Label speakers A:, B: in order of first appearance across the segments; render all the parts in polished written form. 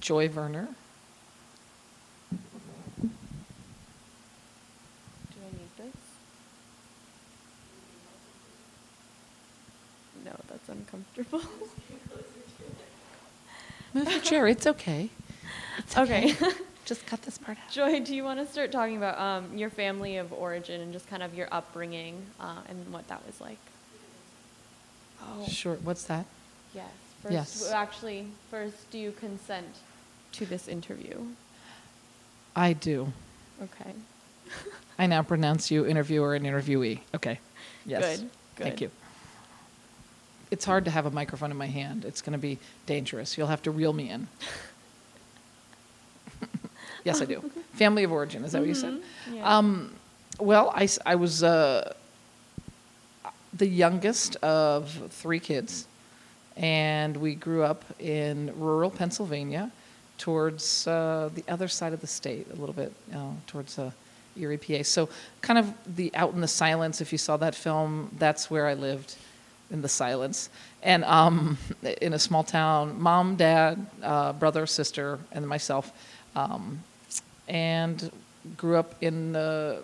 A: Joy Verner.
B: Do I need this? No, that's uncomfortable.
A: Move your chair. It's okay. It's
B: Okay.
A: Just cut this part out.
B: Joy, do you want to start talking about your family of origin and just kind of your upbringing and what that was like? Oh,
A: Sure. What's that?
B: yes. First,
A: Yes.
B: Actually, first, do you consent to this interview?
A: I do.
B: Okay.
A: I now pronounce you interviewer and interviewee. Okay. Yes.
B: Good.
A: Thank you. It's hard to have a microphone in my hand. It's going to be dangerous. You'll have to reel me in. Yes, I do. Family of origin, is that what you said?
B: Yeah.
A: Well, I was the youngest of 3 kids, and we grew up in rural Pennsylvania towards the other side of the state, a little bit towards Erie, PA. So kind of the out in the silence, if you saw that film, that's where I lived, in the silence. And in a small town, mom, dad, brother, sister, and myself. And grew up in the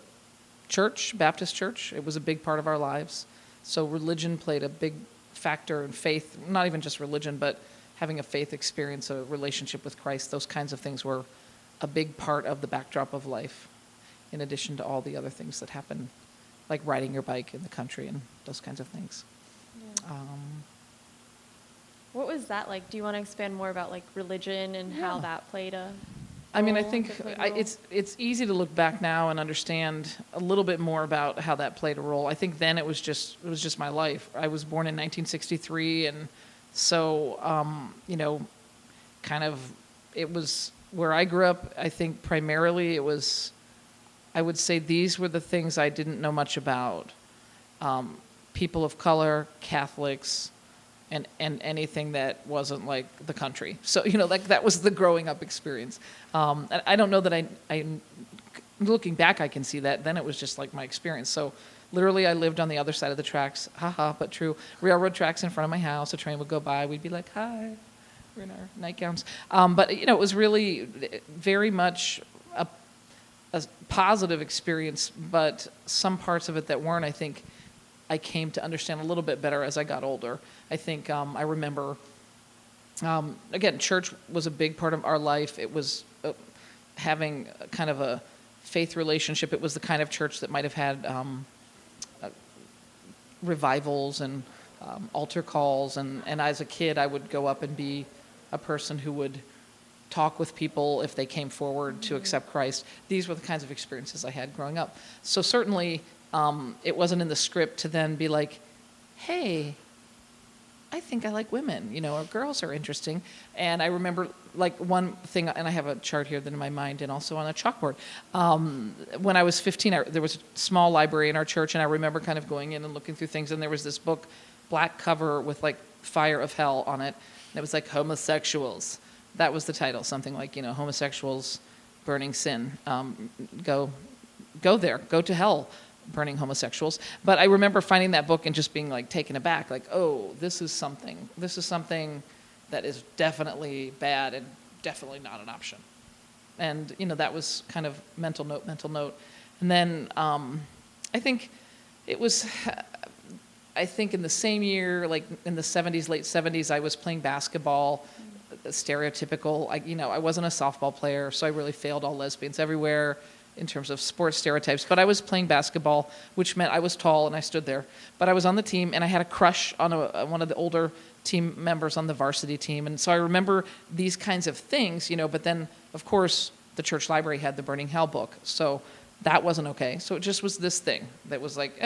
A: church, Baptist church. It was a big part of our lives. So religion played a big factor in faith, not even just religion, but having a faith experience, a relationship with Christ. Those kinds of things were a big part of the backdrop of life, in addition to all the other things that happen, like riding your bike in the country and those kinds of things.
B: Yeah. What was that like? Do you want to expand more about like religion and how
A: Yeah.
B: that played a
A: I mean, I
B: role,
A: think
B: played a role?
A: it's easy to look back now and understand a little bit more about how that played a role. I think then it was just my life. I was born in 1963, and so kind of it was where I grew up. I think primarily it was, I would say these were the things I didn't know much about: people of color, Catholics, and anything that wasn't like the country. So, like that was the growing up experience. I don't know that I, looking back, I can see that. Then it was just like my experience. So literally I lived on the other side of the tracks, haha, but true, railroad tracks in front of my house. A train would go by. We'd be like, hi, we're in our nightgowns. But, it was really very much a positive experience, but some parts of it that weren't, I think, I came to understand a little bit better as I got older. I think I remember, again, church was a big part of our life. It was having kind of a faith relationship. It was the kind of church that might have had revivals and altar calls. And as a kid, I would go up and be a person who would talk with people if they came forward to accept Christ. These were the kinds of experiences I had growing up. So certainly, it wasn't in the script to then be like, hey, I think I like women, or girls are interesting. And I remember like one thing, and I have a chart here that in my mind and also on a chalkboard. When I was 15, there was a small library in our church, and I remember kind of going in and looking through things, and there was this book, black cover with like Fire of Hell on it. And it was like homosexuals. That was the title, something like, homosexuals, burning sin. Go there, go to hell, burning homosexuals. But I remember finding that book and just being like taken aback, like, oh, this is something that is definitely bad and definitely not an option. And, that was kind of mental note. And then I think it was, in the same year, like in the 70s, late 70s, I was playing basketball, stereotypical. I wasn't a softball player, so I really failed all lesbians everywhere in terms of sports stereotypes. But I was playing basketball, which meant I was tall and I stood there. But I was on the team, and I had a crush on one of the older team members on the varsity team. And so I remember these kinds of things, but then, of course, the church library had the Burning Hell book. So that wasn't okay. So it just was this thing that was like,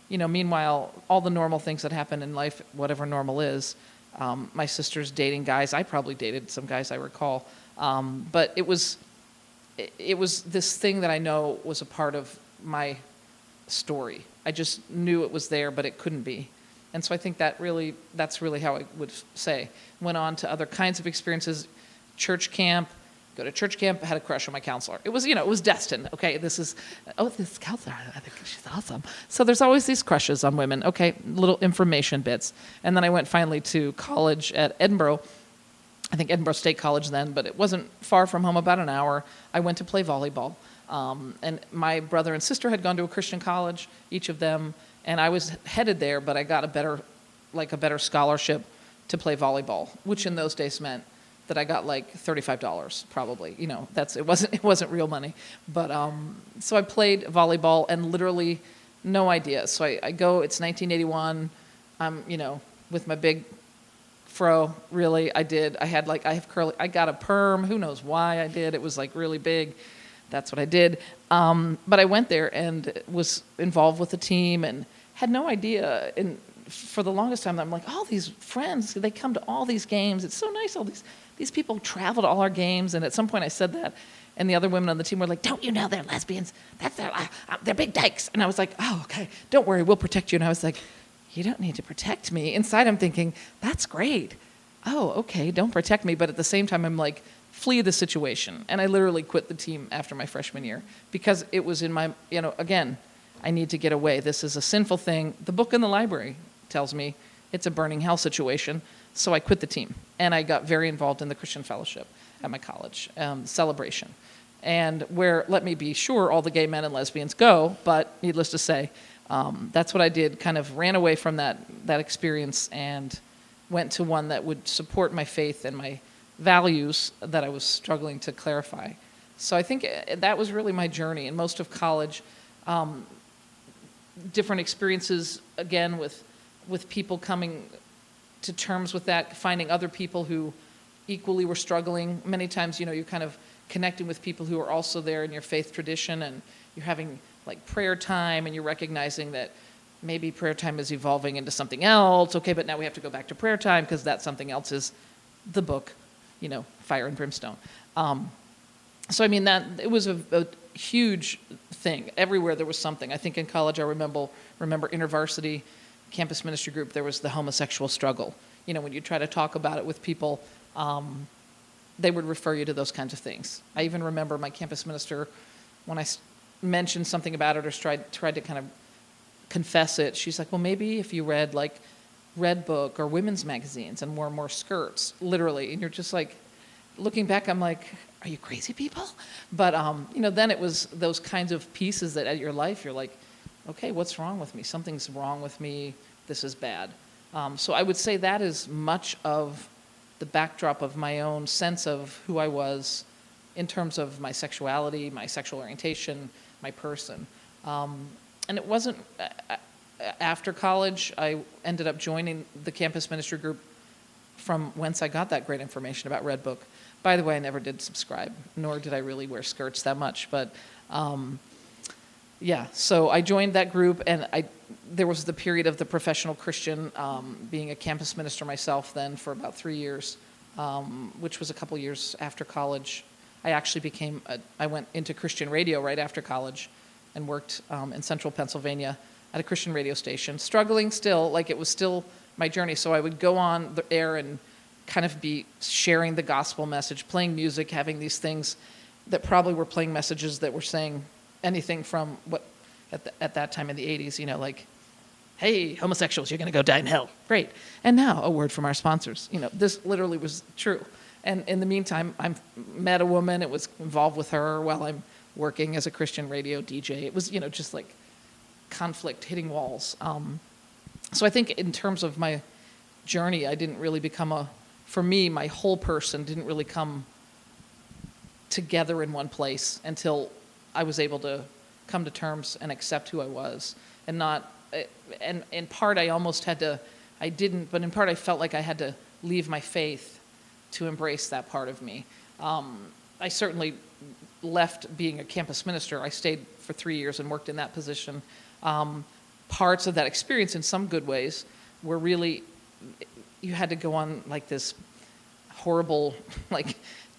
A: meanwhile, all the normal things that happen in life, whatever normal is, my sister's dating guys. I probably dated some guys, I recall. But it was this thing that I know was a part of my story. I just knew it was there, but it couldn't be. And so I think that's really how I would say. Went on to other kinds of experiences, church camp, go to church camp, had a crush on my counselor. It was, it was destined. Okay, this counselor, I think she's awesome. So there's always these crushes on women. Okay, little information bits. And then I went finally to college at Edinburgh, I think Edinburgh State College then, but it wasn't far from home, about an hour. I went to play volleyball. And my brother and sister had gone to a Christian college, each of them, and I was headed there, but I got a better scholarship to play volleyball, which in those days meant that I got like $35 probably. It wasn't real money. But so I played volleyball and literally no idea. So I go, it's 1981. I'm, with my big fro, really, I have curly, I got a perm, who knows why I did, it was like really big, that's what I did, but I went there and was involved with the team and had no idea, and for the longest time, I'm like, all these friends, they come to all these games, it's so nice, all these people travel to all our games, and at some point I said that, and the other women on the team were like, don't you know they're lesbians, they're big dykes, and I was like, oh, okay, don't worry, we'll protect you, and I was like, you don't need to protect me. Inside I'm thinking, that's great. Oh, okay, don't protect me. But at the same time, I'm like, flee the situation. And I literally quit the team after my freshman year because it was in my, again, I need to get away. This is a sinful thing. The book in the library tells me it's a burning hell situation. So I quit the team. And I got very involved in the Christian fellowship at my college, celebration. And where, let me be sure, all the gay men and lesbians go, but needless to say, that's what I did, kind of ran away from that experience and went to one that would support my faith and my values that I was struggling to clarify. So I think that was really my journey. And most of college, different experiences, again, with people coming to terms with that, finding other people who equally were struggling. Many times, you're kind of connecting with people who are also there in your faith tradition, and you're having like prayer time, and you're recognizing that maybe prayer time is evolving into something else. Okay, but now we have to go back to prayer time because that something else is the book, Fire and Brimstone. So I mean, that it was a huge thing. Everywhere there was something. I think in college I remember InterVarsity campus ministry group, there was the homosexual struggle. When you try to talk about it with people, they would refer you to those kinds of things. I even remember my campus minister, when I mentioned something about it or tried to kind of confess it, she's like, well, maybe if you read like Red Book or women's magazines and wore more skirts, literally. And you're just like, looking back, I'm like, are you crazy people? But, then it was those kinds of pieces that at your life, you're like, okay, what's wrong with me? Something's wrong with me. This is bad. So I would say that is much of the backdrop of my own sense of who I was in terms of my sexuality, my sexual orientation, my person. And it wasn't after college, I ended up joining the campus ministry group from whence I got that great information about Red Book. By the way, I never did subscribe, nor did I really wear skirts that much. But so I joined that group, and there was the period of the professional Christian, being a campus minister myself then for about 3 years, which was a couple years after college. I actually I went into Christian radio right after college and worked in central Pennsylvania at a Christian radio station, struggling still, like it was still my journey. So I would go on the air and kind of be sharing the gospel message, playing music, having these things that probably were playing messages that were saying anything from what at that time in the 80s, like, hey, homosexuals, you're going to go die in hell. Great. And now a word from our sponsors. This literally was true. And in the meantime, I met a woman. It was involved with her while I'm working as a Christian radio DJ. It was, just like conflict, hitting walls. So I think in terms of my journey, I didn't really become for me, my whole person didn't really come together in one place until I was able to come to terms and accept who I was. And in part I almost had to, I didn't, but in part I felt like I had to leave my faith to embrace that part of me. I certainly left being a campus minister. I stayed for 3 years and worked in that position. Parts of that experience in some good ways were really, you had to go on like this horrible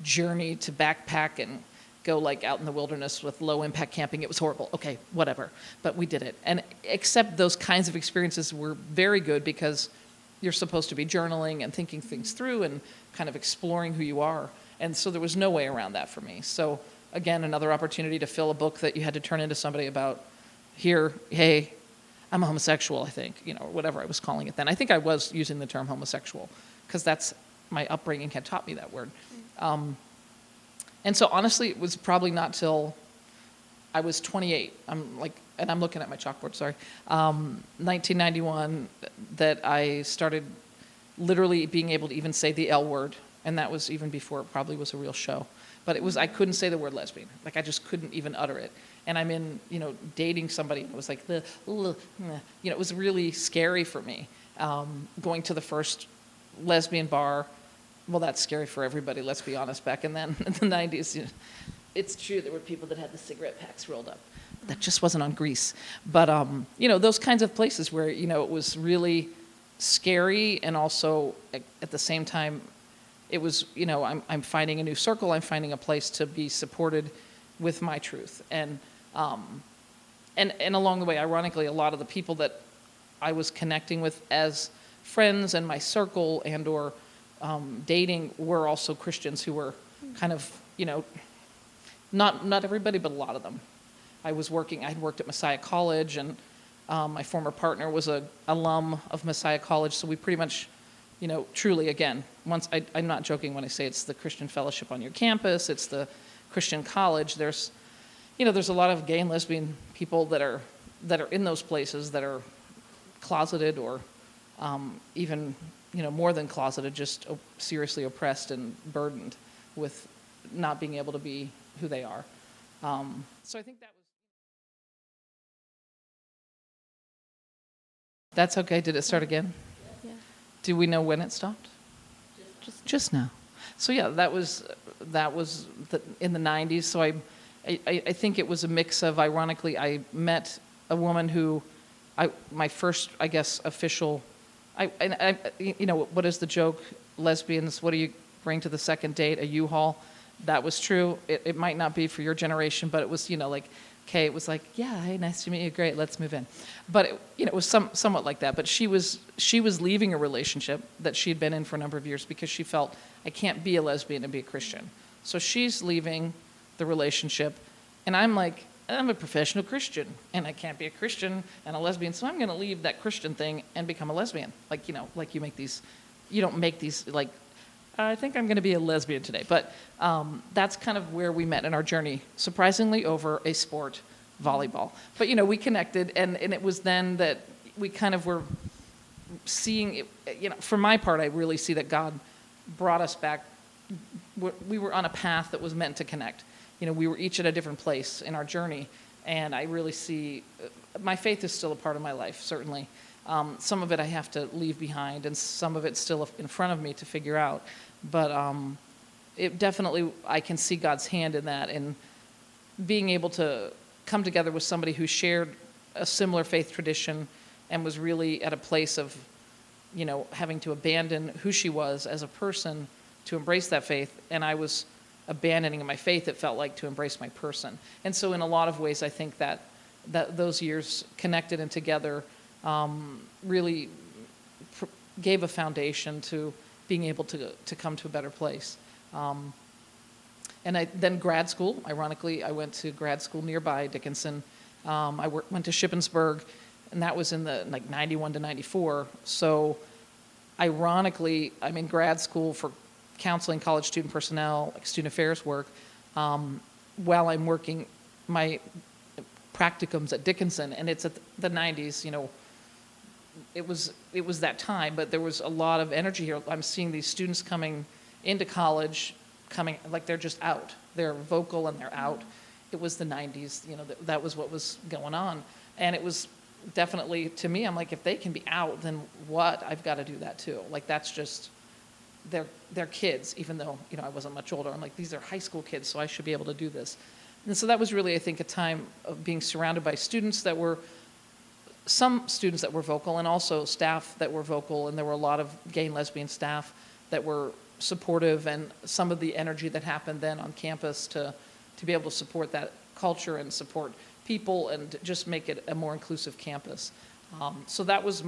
A: journey to backpack and go out in the wilderness with low impact camping. It was horrible. Okay, whatever. But we did it. And except those kinds of experiences were very good because you're supposed to be journaling and thinking things through and kind of exploring who you are. And so there was no way around that for me. So again, another opportunity to fill a book that you had to turn into somebody about, here, hey, I'm a homosexual, I think, or whatever I was calling it then. I think I was using the term homosexual because that's my upbringing had taught me that word. And so honestly, it was probably not till I was 28. And I'm looking at my chalkboard, sorry. 1991 that I started literally being able to even say the L word. And that was even before it probably was a real show. But I couldn't say the word lesbian. Like, I just couldn't even utter it. And I'm dating somebody, and it was like, it was really scary for me. Going to the first lesbian bar, well, that's scary for everybody, let's be honest, back in the 90s. It's true, there were people that had the cigarette packs rolled up. That just wasn't on Grease. But, those kinds of places where, it was really scary, and also at the same time, it was, I'm finding a new circle, I'm finding a place to be supported with my truth. And along the way, ironically, a lot of the people that I was connecting with as friends and my circle and or dating were also Christians who were kind of, not everybody, but a lot of them. I'd worked at Messiah College, and my former partner was an alum of Messiah College, so we pretty much, truly, again, I'm not joking when I say it's the Christian fellowship on your campus, it's the Christian college. There's a lot of gay and lesbian people that are in those places that are closeted or even, more than closeted, just seriously oppressed and burdened with not being able to be who they are. So I think that was... That's okay. Did it start again?
B: Yeah.
A: Do we know when it stopped? Just now. So yeah, that was in the 90s. So I think it was a mix of, ironically, I met a woman who, my first, I guess, official, what is the joke? Lesbians, what do you bring to the second date? A U-Haul. That was true. It might not be for your generation, but it was, Kay, it was like, yeah, hey, nice to meet you, great, let's move in. But it was somewhat like that. But she was leaving a relationship that she'd been in for a number of years because she felt, I can't be a lesbian and be a Christian. So she's leaving the relationship, and I'm like, I'm a professional Christian, and I can't be a Christian and a lesbian, so I'm going to leave that Christian thing and become a lesbian. Like you don't make these, like, I think I'm going to be a lesbian today. But that's kind of where we met in our journey, surprisingly over a sport, volleyball. But, we connected, and it was then that we kind of were seeing, for my part, I really see that God brought us back. We were on a path that was meant to connect. We were each at a different place in our journey, and I really see, my faith is still a part of my life, certainly. Some of it I have to leave behind, and some of it's still in front of me to figure out. But it definitely, I can see God's hand in that, and being able to come together with somebody who shared a similar faith tradition and was really at a place of, having to abandon who she was as a person to embrace that faith, and I was abandoning my faith, it felt like, to embrace my person. And so in a lot of ways, I think that those years connected and together really gave a foundation to being able to come to a better place. And then grad school, ironically, I went to grad school nearby, Dickinson. I went to Shippensburg, and that was in the 91 to 94. So ironically, I'm in grad school for counseling college student personnel, like student affairs work, while I'm working my practicums at Dickinson, and it's at the 90s, it was that time, but there was a lot of energy here. I'm seeing these students coming into college, like they're just out. They're vocal and they're out. It was the 90s, that was what was going on. And it was definitely, to me, I'm like, if they can be out, then what? I've got to do that too. Like, that's just, they're kids, even though, I wasn't much older. I'm like, these are high school kids, so I should be able to do this. And so that was really, I think, a time of being surrounded by students that were, some students that were vocal, and also staff that were vocal, and there were a lot of gay and lesbian staff that were supportive, and some of the energy that happened then on campus to be able to support that culture and support people and just make it a more inclusive campus. So that was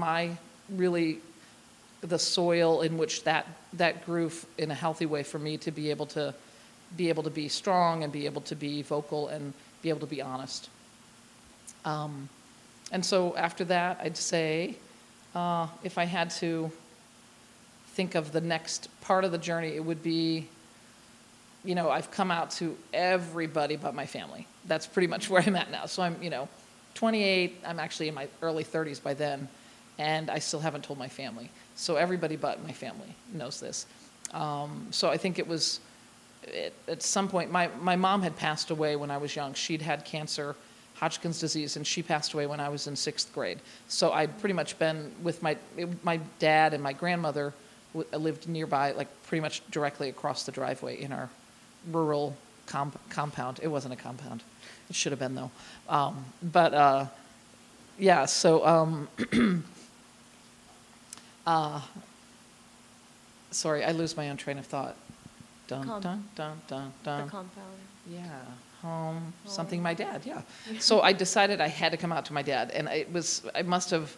A: really the soil in which that grew in a healthy way for me to be able to be strong and be able to be vocal and be able to be honest. And so after that, I'd say, if I had to think of the next part of the journey, it would be, I've come out to everybody but my family. That's pretty much where I'm at now. So I'm, 28, I'm actually in my early 30s by then, and I still haven't told my family. So everybody but my family knows this. So I think it was, at some point, my mom had passed away when I was young. She'd had cancer, Hodgkin's disease, and she passed away when I was in 6th grade. So I'd pretty much been with my dad, and my grandmother lived nearby, like pretty much directly across the driveway in our rural compound. It wasn't a compound. It should have been, though. Yeah, so, sorry, I lose my own train of thought. Dun, dun, dun, dun, dun.
B: The compound.
A: Yeah, home, something, my dad, yeah. So I decided I had to come out to my dad, and I must have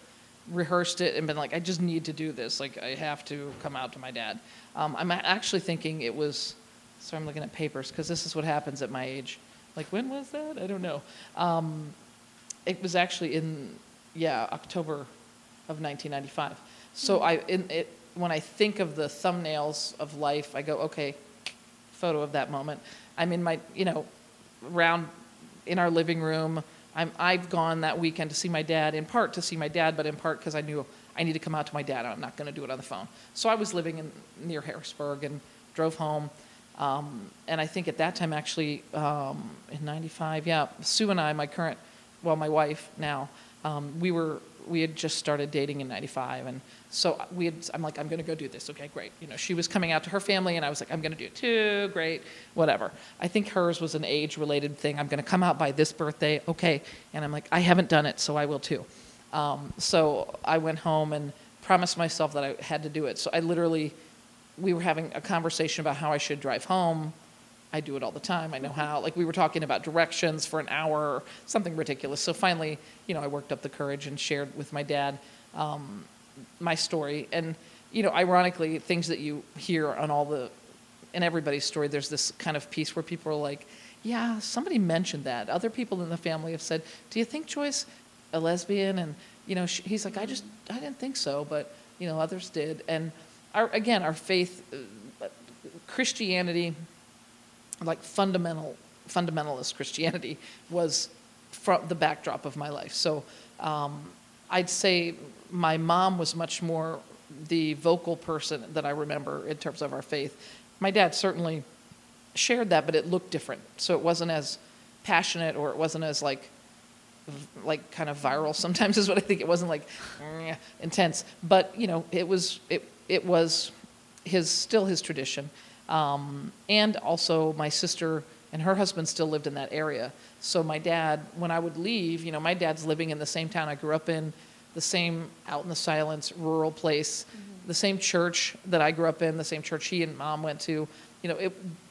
A: rehearsed it and been like, I just need to do this. Like, I have to come out to my dad. I'm actually thinking it was, sorry, I'm looking at papers, because this is what happens at my age. Like, when was that? I don't know. It was actually in, October of 1995. So when I think of the thumbnails of life, I go, okay, photo of that moment. I'm in my, around in our living room. I've gone that weekend to see my dad, in part to see my dad, but in part because I knew I need to come out to my dad. I'm not going to do it on the phone. So I was living near Harrisburg and drove home. And I think at that time, actually, in 95, Sue and I, my wife now, we had just started dating in 95. And so I'm like, I'm going to go do this. Okay, great. She was coming out to her family, and I was like, I'm going to do it too. Great, whatever. I think hers was an age-related thing. I'm going to come out by this birthday. Okay. And I'm like, I haven't done it, so I will too. So I went home and promised myself that I had to do it. So we were having a conversation about how I should drive home. I do it all the time. I know how. Like, we were talking about directions for an hour or something ridiculous. So finally, I worked up the courage and shared with my dad my story. And, ironically, things that you hear in everybody's story, there's this kind of piece where people are like, yeah, somebody mentioned that. Other people in the family have said, do you think Joyce a lesbian? And, he's like, I didn't think so, but, others did. And our faith, Christianity, like fundamentalist Christianity, was from the backdrop of my life. So I'd say my mom was much more the vocal person that I remember in terms of our faith. My dad certainly shared that, but it looked different. So it wasn't as passionate, or it wasn't as like kind of viral sometimes is what I think. It wasn't like intense, but it was still his tradition. And also my sister and her husband still lived in that area. So my dad, when I would leave, my dad's living in the same town I grew up in, the same out in the silence rural place, the same church that I grew up in, the same church he and mom went to.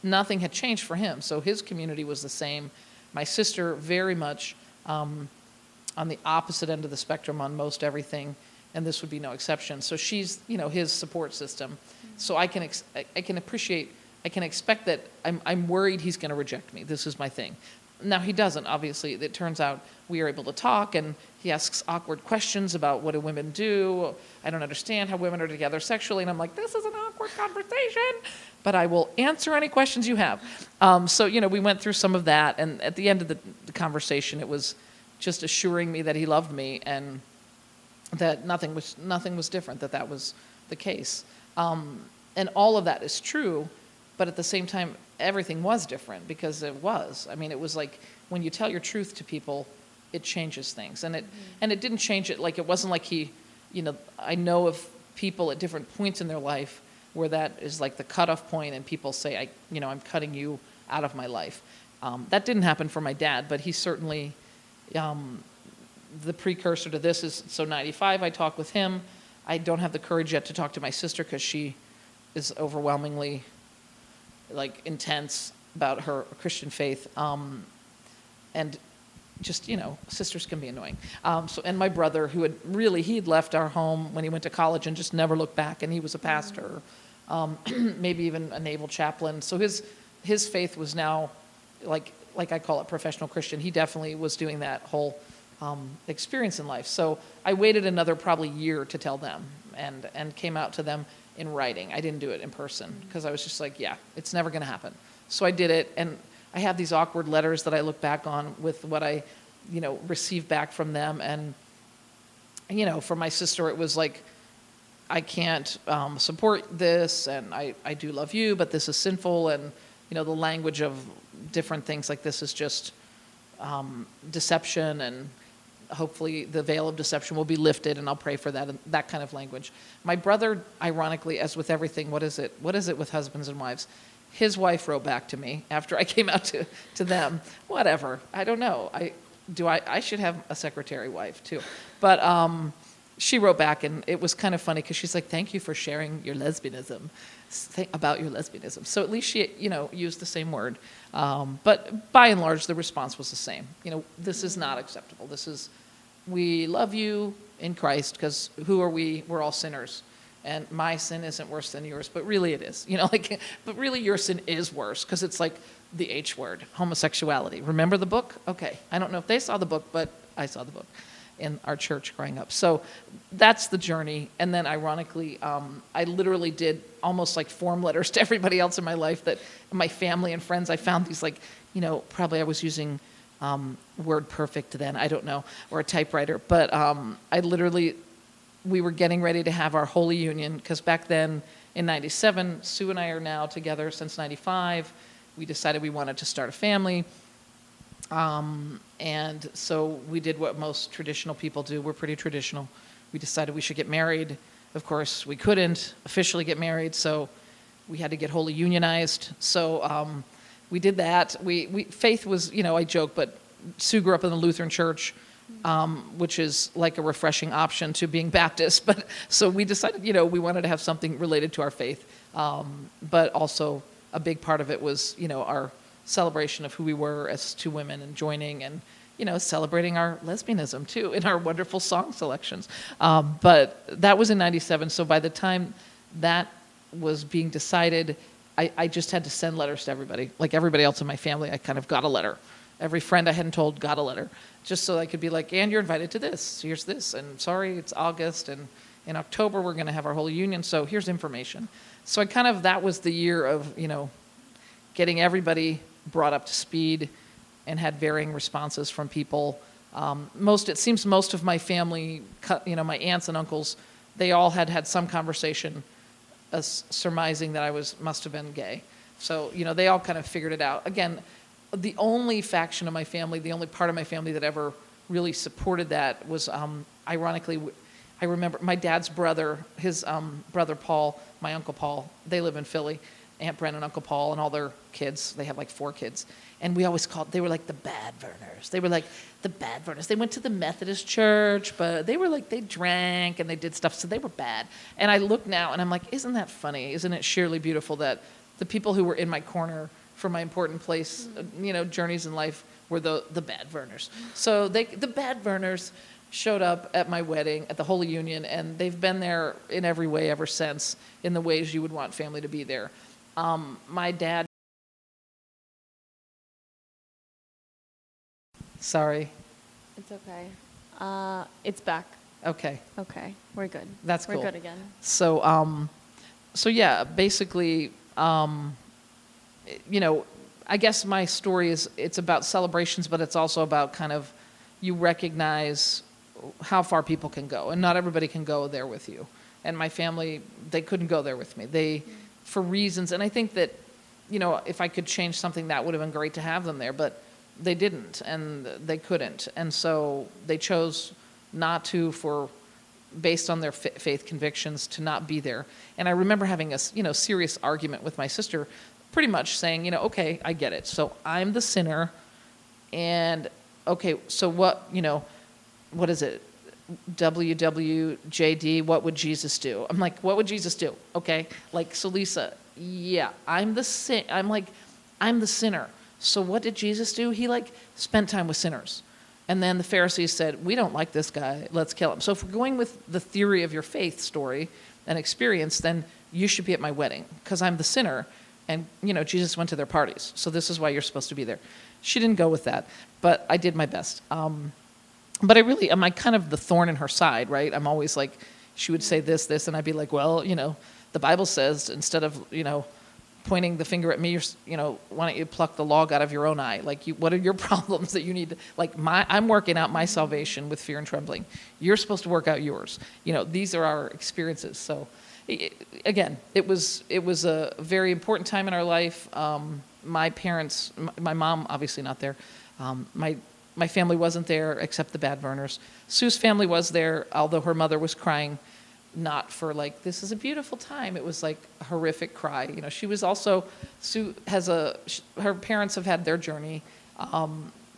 A: Nothing had changed for him. So his community was the same. My sister very much on the opposite end of the spectrum on most everything, and this would be no exception. So she's, his support system. So I can expect that I'm worried he's going to reject me. This is my thing. Now, he doesn't, obviously. It turns out we are able to talk, and he asks awkward questions about what do women do. I don't understand how women are together sexually, and I'm like, this is an awkward conversation, but I will answer any questions you have. So, we went through some of that, and at the end of the conversation, it was just assuring me that he loved me and that nothing was different, that was the case. And all of that is true, but at the same time, everything was different, because it was. I mean, it was like when you tell your truth to people, it changes things. And it didn't change it, like it wasn't like I know of people at different points in their life where that is like the cutoff point, and people say, I'm cutting you out of my life. That didn't happen for my dad, but he certainly, the precursor to this is, so 95, I talked with him. I don't have the courage yet to talk to my sister, because she is overwhelmingly intense about her Christian faith, and just sisters can be annoying. And my brother, who he'd left our home when he went to college and just never looked back, and he was a pastor, maybe even a naval chaplain. So his faith was now like I call it professional Christian. He definitely was doing that whole experience in life. So I waited another probably year to tell them, and came out to them in writing. I didn't do it in person because I was just like, yeah, it's never going to happen. So I did it, and I have these awkward letters that I look back on with what I, received back from them. And, for my sister, it was like, I can't support this, and I do love you, but this is sinful, and, the language of different things like this is just deception, and hopefully the veil of deception will be lifted, and I'll pray for that, and that kind of language. My brother, ironically, as with everything, what is it with husbands and wives? His wife wrote back to me after I came out to them. Whatever, I don't know. I should have a secretary wife too. But she wrote back, and it was kind of funny because she's like, thank you for sharing your lesbianism, about your lesbianism. So at least she, used the same word. But by and large, the response was the same. This is not acceptable. We love you in Christ, because who are we? We're all sinners. And my sin isn't worse than yours, but really it is. But really your sin is worse, because it's like the H word, homosexuality. Remember the book? Okay. I don't know if they saw the book, but I saw the book in our church growing up. So that's the journey. And then ironically, I literally did almost like form letters to everybody else in my life, that my family and friends. I found these probably I was using Word Perfect then, I don't know, or a typewriter. But we were getting ready to have our Holy Union, because back then in 97, Sue and I are now together since 95. We decided we wanted to start a family. And so we did what most traditional people do. We're pretty traditional. We decided we should get married. Of course, we couldn't officially get married, so we had to get Holy Unionized. So we did that. Faith was, I joke, but Sue grew up in the Lutheran church, which is like a refreshing option to being Baptist. But so we decided, we wanted to have something related to our faith. But also a big part of it was, our celebration of who we were as two women, and joining, and, celebrating our lesbianism too in our wonderful song selections. But that was in 97. So by the time that was being decided, I just had to send letters to everybody. Like everybody else in my family, I kind of got a letter. Every friend I hadn't told got a letter, just so I could be like, and you're invited to this. Here's this. And sorry, it's August. And in October, we're going to have our Holy Union. So here's information. So that was the year of, getting everybody brought up to speed, and had varying responses from people. It seems most of my family, my aunts and uncles, they all had some conversation surmising that I must have been gay. So, they all kind of figured it out. Again, the only faction of my family, the only part of my family that ever really supported that was, ironically, I remember my dad's brother, his brother Paul, my Uncle Paul, they live in Philly, Aunt Bren and Uncle Paul and all their kids. They have like 4 kids. And we always they were like the bad Verners. They were like the bad Verners. They went to the Methodist church, but they were like, they drank and they did stuff, so they were bad. And I look now and I'm like, isn't that funny? Isn't it sheerly beautiful that the people who were in my corner for my important place, journeys in life, were the bad Verners. So the bad Verners showed up at my wedding at the Holy Union, and they've been there in every way ever since, in the ways you would want family to be there. My dad. Sorry.
B: It's okay. It's back.
A: Okay.
B: Okay, we're good.
A: That's cool.
B: We're good again.
A: So, yeah, basically, I guess my story it's about celebrations, but it's also about kind of, you recognize how far people can go, and not everybody can go there with you. And my family, they couldn't go there with me. For reasons, and I think that, if I could change something, that would have been great to have them there, but they didn't, and they couldn't. And so they chose not to, based on their faith convictions, to not be there. And I remember having a, serious argument with my sister, pretty much saying, okay, I get it. So I'm the sinner, and okay, so what is it? WWJD, what would Jesus do? I'm like, what would Jesus do? Okay, so Lisa, yeah, I'm the sinner. So what did Jesus do? He spent time with sinners. And then the Pharisees said, we don't like this guy, let's kill him. So if we're going with the theory of your faith story and experience, then you should be at my wedding, because I'm the sinner, and Jesus went to their parties. So this is why you're supposed to be there. She didn't go with that, but I did my best. but I really am, I kind of the thorn in her side, right? I'm always like, she would say this, and I'd be like, well, the Bible says instead of, pointing the finger at me, why don't you pluck the log out of your own eye? Like, what are your problems that you need to, like, I'm working out my salvation with fear and trembling. You're supposed to work out yours. These are our experiences. So, again, it was a very important time in our life. My parents, my mom, obviously not there. My family wasn't there except the bad Verners. Sue's family was there, although her mother was crying, not for like, this is a beautiful time. It was like a horrific cry. She was also, Sue has her parents have had their journey.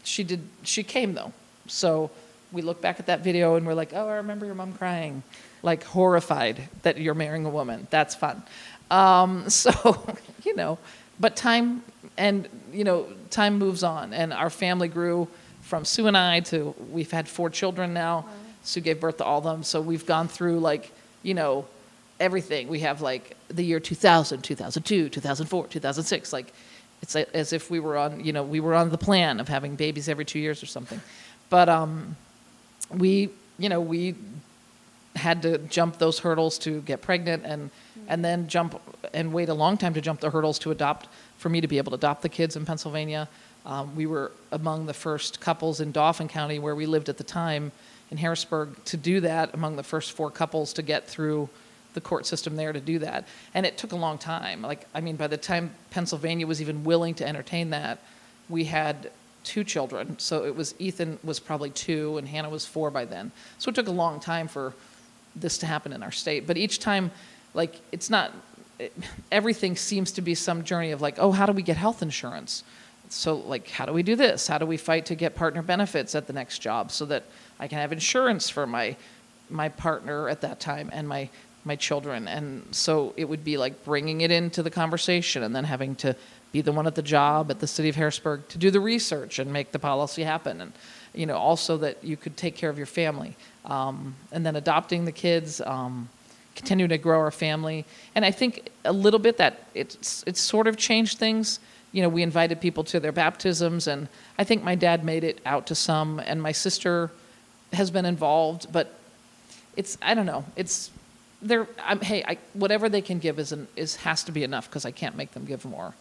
A: She came though. So we look back at that video and we're like, oh, I remember your mom crying, like horrified that you're marrying a woman. That's fun. But time moves on, and our family grew from Sue and I to, we've had 4 children now. Wow. Sue gave birth to all of them. So we've gone through everything. We have like the year 2000, 2002, 2004, 2006. Like, it's as if we were on the plan of having babies every 2 years or something. But we had to jump those hurdles to get pregnant, and then jump and wait a long time to jump the hurdles to adopt, for me to be able to adopt the kids in Pennsylvania. We were among the first couples in Dauphin County, where we lived at the time, in Harrisburg, to do that, among the first 4 couples to get through the court system there to do that. And it took a long time. By the time Pennsylvania was even willing to entertain that, we had 2 children. So it was, Ethan was probably 2 and Hannah was 4 by then. So it took a long time for this to happen in our state. But each time, everything seems to be some journey of like, oh, how do we get health insurance? So like, how do we do this? How do we fight to get partner benefits at the next job so that I can have insurance for my partner at that time and my children? And so it would be like bringing it into the conversation and then having to be the one at the job at the city of Harrisburg to do the research and make the policy happen. And, also that you could take care of your family. And then adopting the kids, continuing to grow our family. And I think a little bit that it's sort of changed things. We invited people to their baptisms, and I think my dad made it out to some, and my sister has been involved, but I don't know. Whatever they can give has to be enough, because I can't make them give more.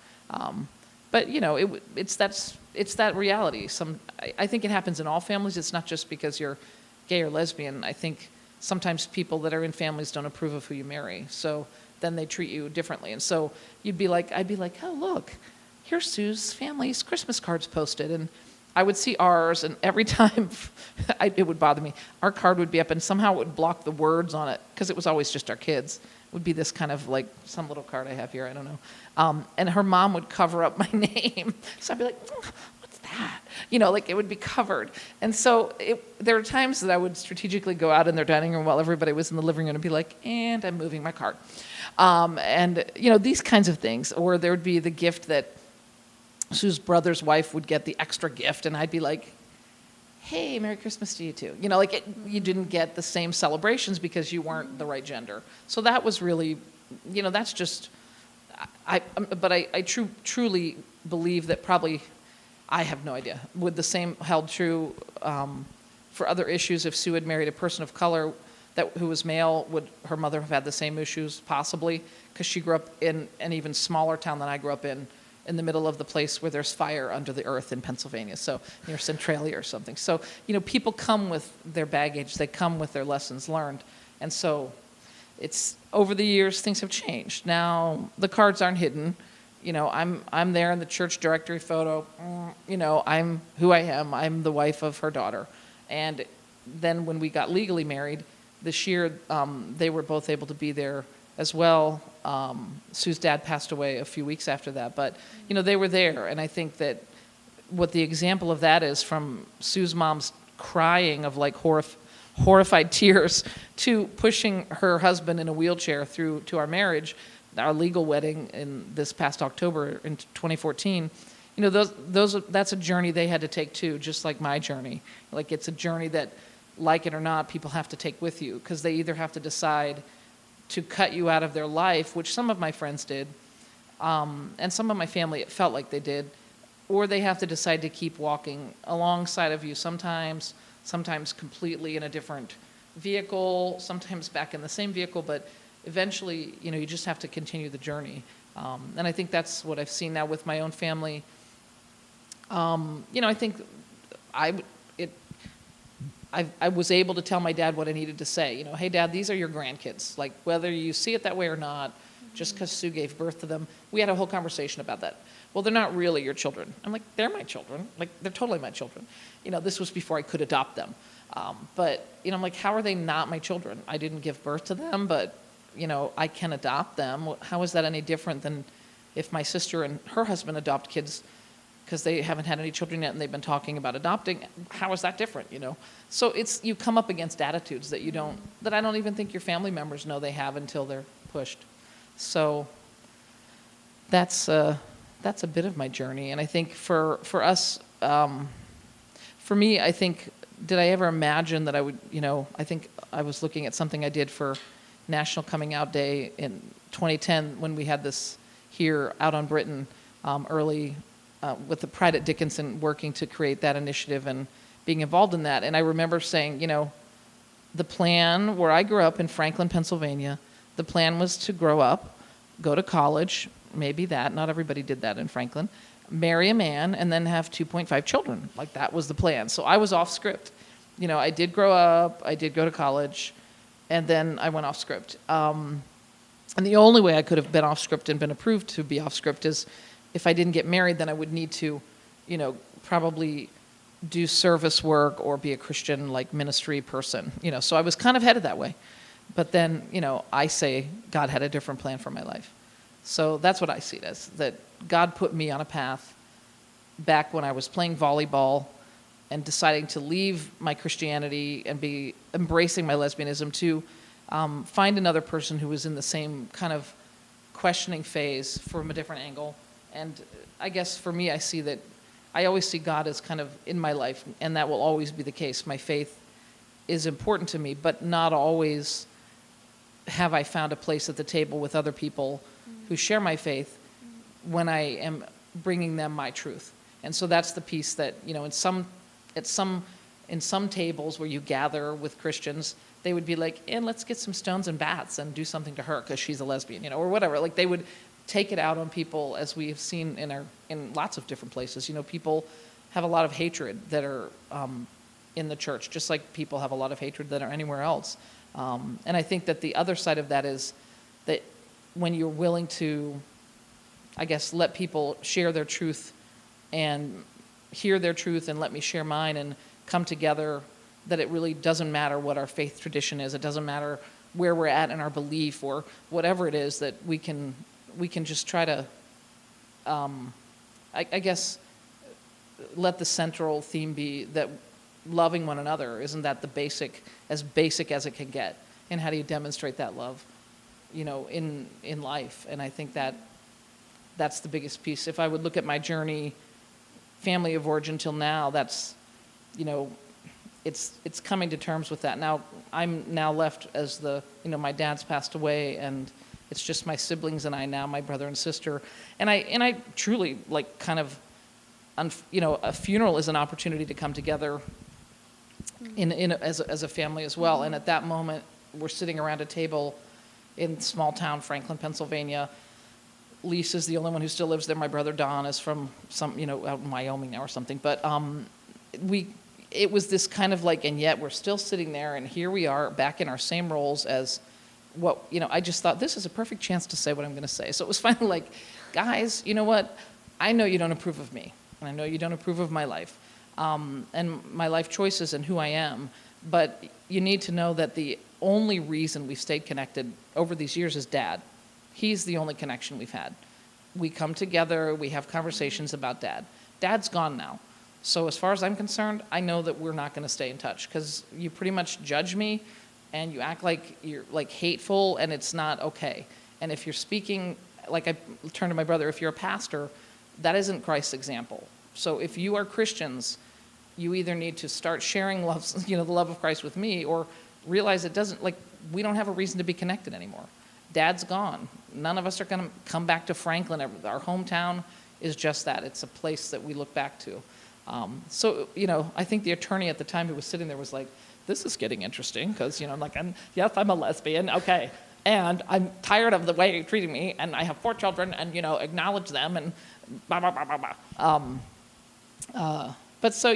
A: But it's that reality. I think it happens in all families. It's not just because you're gay or lesbian. I think sometimes people that are in families don't approve of who you marry, so then they treat you differently. And so I'd be like, oh, look, here's Sue's family's Christmas cards posted. And I would see ours, and every time it would bother me. Our card would be up, and somehow it would block the words on it, because it was always just our kids. It would be this kind of like some little card I have here, I don't know. And her mom would cover up my name. So I'd be like, what's that? It would be covered. And so there were times that I would strategically go out in their dining room while everybody was in the living room and be like, and I'm moving my card. These kinds of things. Or there would be the gift that Sue's brother's wife would get, the extra gift, and I'd be like, hey, Merry Christmas to you too. You didn't get the same celebrations because you weren't the right gender. So that was really, that's just, I truly believe that probably, I have no idea, would the same held true for other issues if Sue had married a person of color who was male? Would her mother have had the same issues? Possibly, because she grew up in an even smaller town than I grew up in the middle of the place where there's fire under the earth in Pennsylvania, so near Centralia or something. So, people come with their baggage, they come with their lessons learned. And so it's, over the years, things have changed. Now, the cards aren't hidden. I'm there in the church directory photo. I'm who I am. I'm the wife of her daughter. And then when we got legally married this year, they were both able to be there as well. Sue's dad passed away a few weeks after that, but they were there. And I think that what the example of that is, from Sue's mom's crying of like horrified tears to pushing her husband in a wheelchair through to our marriage, our legal wedding in this past October in 2014. That's a journey they had to take too, just like my journey. Like, it's a journey that, like it or not, people have to take with you, because they either have to decide to cut you out of their life, which some of my friends did, and some of my family, it felt like they did, or they have to decide to keep walking alongside of you sometimes, sometimes completely in a different vehicle, sometimes back in the same vehicle, but eventually, you just have to continue the journey. And I think that's what I've seen now with my own family. I think I, it, I was able to tell my dad what I needed to say. Hey, Dad, these are your grandkids. Like, whether you see it that way or not, just because Sue gave birth to them, we had a whole conversation about that. Well, they're not really your children. I'm like, they're my children. Like, they're totally my children. This was before I could adopt them. But I'm like, how are they not my children? I didn't give birth to them, but, I can adopt them. How is that any different than if my sister and her husband adopt kids because they haven't had any children yet and they've been talking about adopting? How is that different, So you come up against attitudes that that I don't even think your family members know they have until they're pushed. So that's a bit of my journey. And I think for us, for me, I think, did I ever imagine that I would, I think I was looking at something I did for National Coming Out Day in 2010 when we had this here out on Britain early with the Pride at Dickinson, working to create that initiative and being involved in that. And I remember saying, the plan where I grew up in Franklin, Pennsylvania, the plan was to grow up, go to college, maybe that, not everybody did that in Franklin, marry a man, and then have 2.5 children. Like, that was the plan. So I was off script. I did grow up, I did go to college, and then I went off script. And the only way I could have been off script and been approved to be off script is if I didn't get married, then I would need to, probably do service work or be a Christian, like, ministry person. So I was kind of headed that way. But then, I say God had a different plan for my life. So that's what I see it as, that God put me on a path back when I was playing volleyball and deciding to leave my Christianity and be embracing my lesbianism to find another person who was in the same kind of questioning phase from a different angle. And I guess for me, I see that I always see God as kind of in my life, and that will always be the case. My faith is important to me, but not always have I found a place at the table with other people who share my faith when I am bringing them my truth. And so that's the piece that, in some tables where you gather with Christians, they would be like, and let's get some stones and bats and do something to her because she's a lesbian, or whatever. Like, they would take it out on people, as we have seen in lots of different places. People have a lot of hatred that are in the church, just like people have a lot of hatred that are anywhere else. And I think that the other side of that is that when you're willing to, I guess, let people share their truth and hear their truth and let me share mine and come together, that it really doesn't matter what our faith tradition is. It doesn't matter where we're at in our belief or whatever it is, that we can just try to, I guess, let the central theme be that loving one another. Isn't that the basic as it can get? And how do you demonstrate that love, in life? And I think that's the biggest piece. If I would look at my journey, family of origin till now, that's, it's coming to terms with that. Now, I'm now left as my dad's passed away, and it's just my siblings and I now, my brother and sister. And I truly, like, kind of, a funeral is an opportunity to come together as a family as well. And at that moment, we're sitting around a table in small town Franklin, Pennsylvania. Lisa's the only one who still lives there. My brother Don is from out in Wyoming now or something. But it was this kind of like, and yet we're still sitting there, and here we are back in our same roles as what, I just thought, this is a perfect chance to say what I'm going to say. So it was finally like, guys, you know what? I know you don't approve of me, and I know you don't approve of my life, and my life choices and who I am, but you need to know that the only reason we've stayed connected over these years is Dad. He's the only connection we've had. We come together, we have conversations about Dad. Dad's gone now. So as far as I'm concerned, I know that we're not going to stay in touch, because you pretty much judge me and you act like you're like hateful, and it's not okay. And if you're speaking, like I turn to my brother, if you're a pastor, that isn't Christ's example. So if you are Christians, you either need to start sharing love, the love of Christ with me, or realize it doesn't, like, we don't have a reason to be connected anymore. Dad's gone. None of us are going to come back to Franklin. Our hometown is just that. It's a place that we look back to. So, I think the attorney at the time who was sitting there was like, this is getting interesting because, I'm like, yes, I'm a lesbian, okay. And I'm tired of the way you're treating me, and I have 4 children, and, acknowledge them, and blah, blah, blah, blah, blah. But so,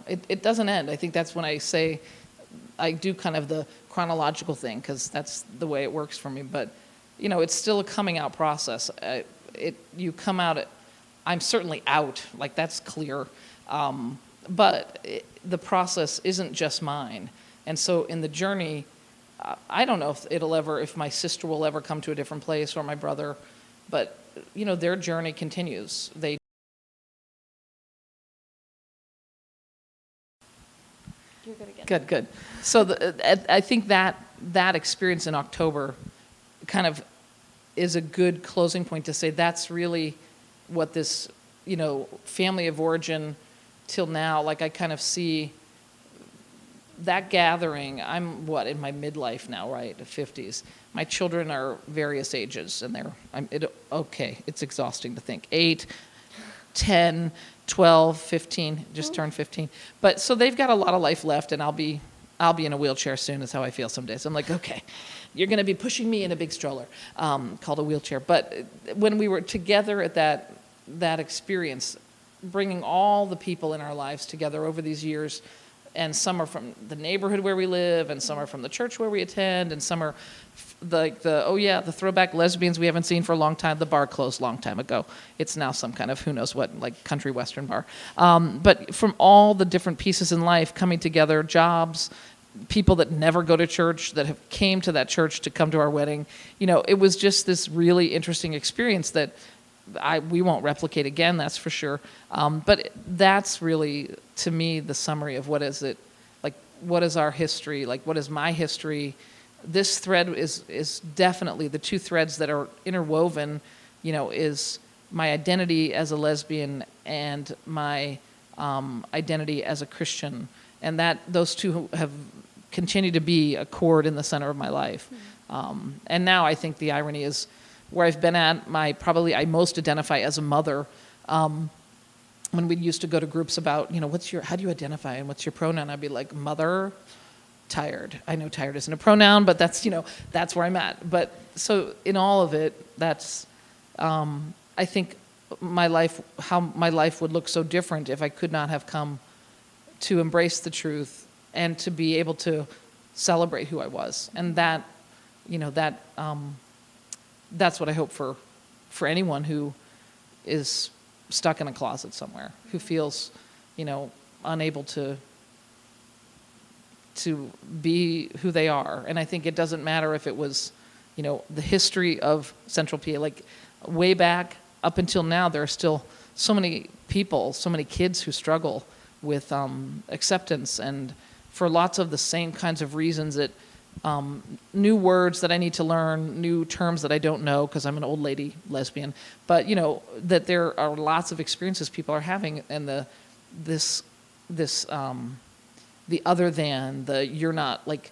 A: it doesn't end. I think that's when I say I do kind of the chronological thing, because that's the way it works for me. But, it's still a coming out process. You come out, I'm certainly out, like that's clear. But the process isn't just mine. And so in the journey, I don't know if my sister will ever come to a different place, or my brother, but, their journey continues.
B: You're good again.
A: Good. So I think that experience in October kind of is a good closing point to say that's really what this, family of origin till now, like I kind of see that gathering. I'm in my midlife now, right? 50s. My children are various ages, and it's exhausting to think. 8, 10, 12, 15, just turned 15. But so they've got a lot of life left, and I'll be in a wheelchair soon is how I feel some days. I'm like, okay, you're going to be pushing me in a big stroller called a wheelchair. But when we were together at that experience, bringing all the people in our lives together over these years, and some are from the neighborhood where we live, and some are from the church where we attend, and some are the throwback lesbians we haven't seen for a long time. The bar closed a long time ago. It's now some kind of who knows what, like country western bar. But from all the different pieces in life coming together, jobs, people that never go to church, that have came to that church to come to our wedding, it was just this really interesting experience that we won't replicate again, that's for sure. But that's really, to me, the summary of what is it, like, what is our history, like, what is my history. This thread is definitely the 2 threads that are interwoven, is my identity as a lesbian and my identity as a Christian. And that those 2 have continued to be a chord in the center of my life. And now I think the irony is, where I've been at, I most identify as a mother. When we used to go to groups about, how do you identify and what's your pronoun? I'd be like, mother, tired. I know tired isn't a pronoun, but that's, that's where I'm at. But so in all of it, that's, I think how my life would look so different if I could not have come to embrace the truth and to be able to celebrate who I was. And that, that's what I hope for anyone who is stuck in a closet somewhere, who feels, unable to be who they are. And I think it doesn't matter if it was, the history of Central PA, like way back up until now, there are still so many people, so many kids who struggle with acceptance, and for lots of the same kinds of reasons that new words that I need to learn, new terms that I don't know because I'm an old lady lesbian, but that there are lots of experiences people are having, and the other than, you're not, like,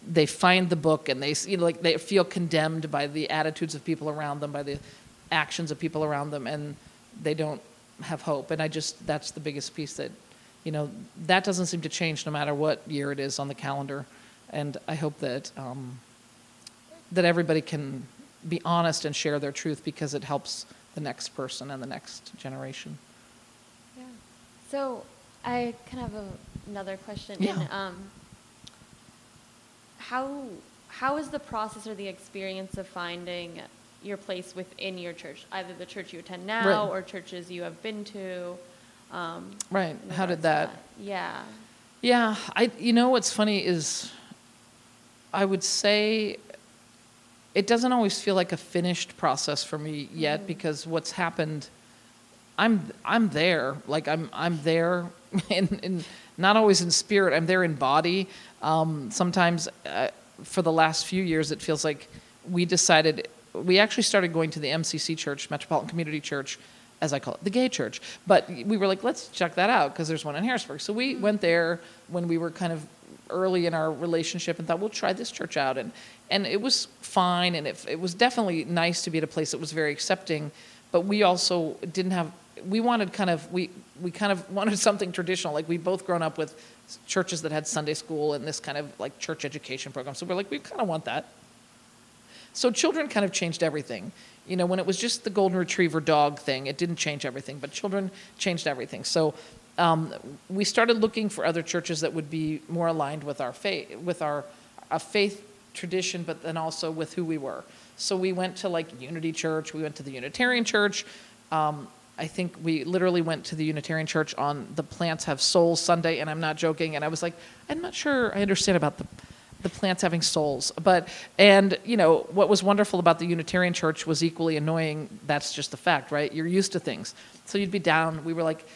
A: they find the book and they they feel condemned by the attitudes of people around them, by the actions of people around them, and they don't have hope. And that's the biggest piece that that doesn't seem to change no matter what year it is on the calendar. And I hope that that everybody can be honest and share their truth, because it helps the next person and the next generation.
B: Yeah. So I kind of have another question.
A: Yeah.
B: How is the process or the experience of finding your place within your church, either the church you attend now,
A: right,
B: or churches you have been to?
A: Right. How did that?
B: Yeah.
A: Yeah. What's funny is, I would say it doesn't always feel like a finished process for me yet, because what's happened, I'm there. Like I'm there in not always in spirit. I'm there in body. Sometimes for the last few years, it feels like we actually started going to the MCC Church, Metropolitan Community Church, as I call it, the gay church. But we were like, let's check that out, because there's one in Harrisburg. So we went there when we were kind of early in our relationship and thought, we'll try this church out. And it was fine, and it was definitely nice to be at a place that was very accepting, but we also didn't have we wanted we kind of wanted something traditional. Like, we'd both grown up with churches that had Sunday school and this kind of like church education program. So we're like, we kind of want that. So children kind of changed everything. You know, when it was just the golden retriever dog thing, it didn't change everything, but children changed everything. So we started looking for other churches that would be more aligned with our faith, a faith tradition, but then also with who we were. So we went to like Unity Church, we went to the Unitarian Church. I think we literally went to the Unitarian Church on the Plants Have Souls Sunday, and I'm not joking. And I was like, I'm not sure I understand about the plants having souls. And you know, what was wonderful about the Unitarian Church was equally annoying. That's just the fact, right? You're used to things. So you'd be down. We were like,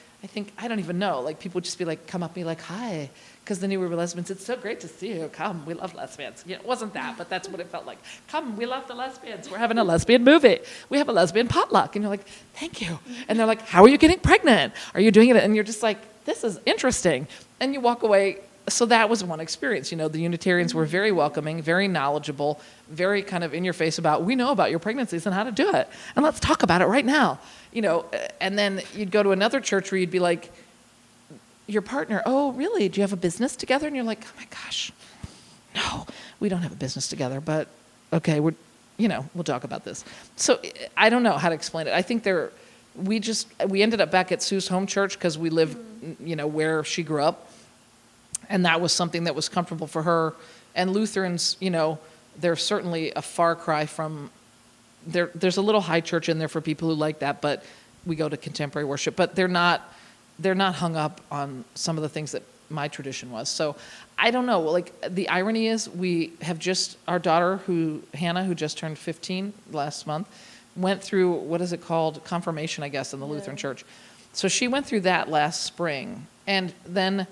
A: I don't even know. Like, people would just be like, come up and be like, hi. Because they knew we were lesbians. It's so great to see you. Come, we love lesbians. You know, it wasn't that, but that's what it felt like. Come, we love the lesbians. We're having a lesbian movie. We have a lesbian potluck. And you're like, thank you. And they're like, how are you getting pregnant? Are you doing it? And you're just like, this is interesting. And you walk away. So that was one experience. You know, the Unitarians were very welcoming, very knowledgeable, very kind of in your face about, we know about your pregnancies and how to do it. And let's talk about it right now. You know, and then you'd go to another church where you'd be like, your partner, oh, really? Do you have a business together? And you're like, oh my gosh, no, we don't have a business together, but okay, we'll talk about this. So I don't know how to explain it. I think we ended up back at Sue's home church because we lived, you know, where she grew up. And that was something that was comfortable for her. And Lutherans, you know, they're certainly a far cry from, there's a little high church in there for people who like that, but we go to contemporary worship. But they're not hung up on some of the things that my tradition was. So I don't know. Like, the irony is we have our daughter, Hannah, who just turned 15 last month, went through, what is it called? Confirmation, I guess, in the Lutheran church. So she went through that last spring. And then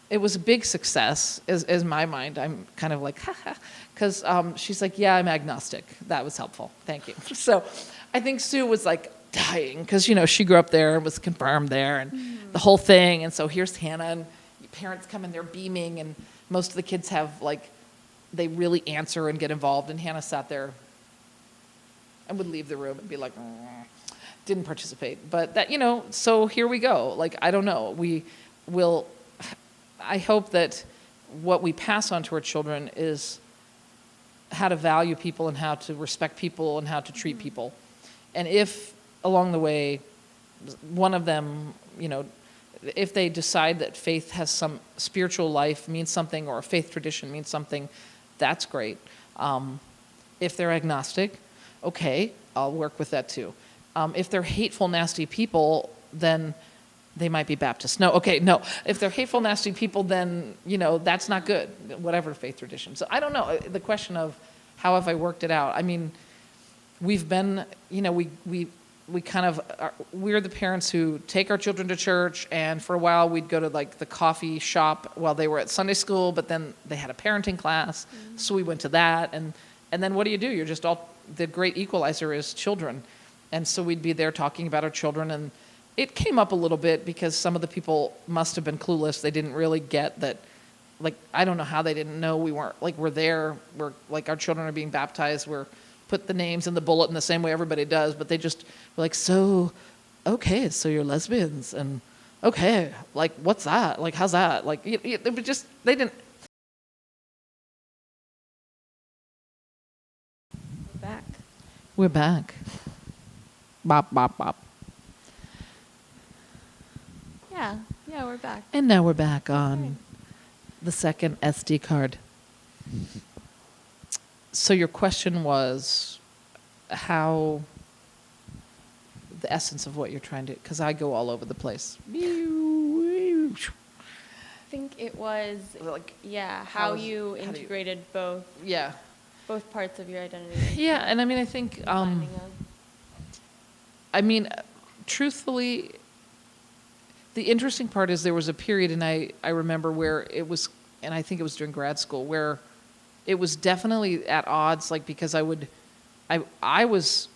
A: it was a big success, is my mind. I'm kind of like, ha, because she's like, yeah, I'm agnostic. That was helpful. Thank you. So I think Sue was like dying because, you know, she grew up there and was confirmed there and the whole thing. And so here's Hannah, and parents come in, they're beaming, and most of the kids have, like, they really answer and get involved. And Hannah sat there and would leave the room and be like, didn't participate. But that, you know, so here we go. Like, I don't know. I hope that what we pass on to our children is how to value people and how to respect people and how to treat people. And if along the way, one of them, you know, if they decide that faith has some spiritual life means something, or a faith tradition means something, that's great. If they're agnostic, okay, I'll work with that too. If they're hateful, nasty people, then they might be Baptist. No, okay, no. If they're hateful, nasty people, then, you know, that's not good, whatever faith tradition. So I don't know. The question of how have I worked it out? I mean, we've been, you know, we kind of, we're the parents who take our children to church, and for a while we'd go to like the coffee shop while they were at Sunday school, but then they had a parenting class, so we went to that. And then what do? You're just the great equalizer is children. And so we'd be there talking about our children, and it came up a little bit because some of the people must have been clueless. They didn't really get that, like, I don't know how they didn't know we weren't, like, we're there, we're, like, our children are being baptized, we're put the names in the bulletin the same way everybody does, but they just were like, so, okay, so you're lesbians, and okay, like, what's that? Like, how's that? Like, it was just, they didn't. We're back. Bop, bop, bop.
B: Yeah, we're back.
A: And now we're back on the second SD card. So your question was how, the essence of what you're trying to, because I go all over the place.
B: I think it was,
A: Like,
B: how you integrated both parts of your identity.
A: Yeah, and I mean, I think, truthfully, the interesting part is there was a period, and I remember where it was, and I think it was during grad school, where it was definitely at odds, like, because I was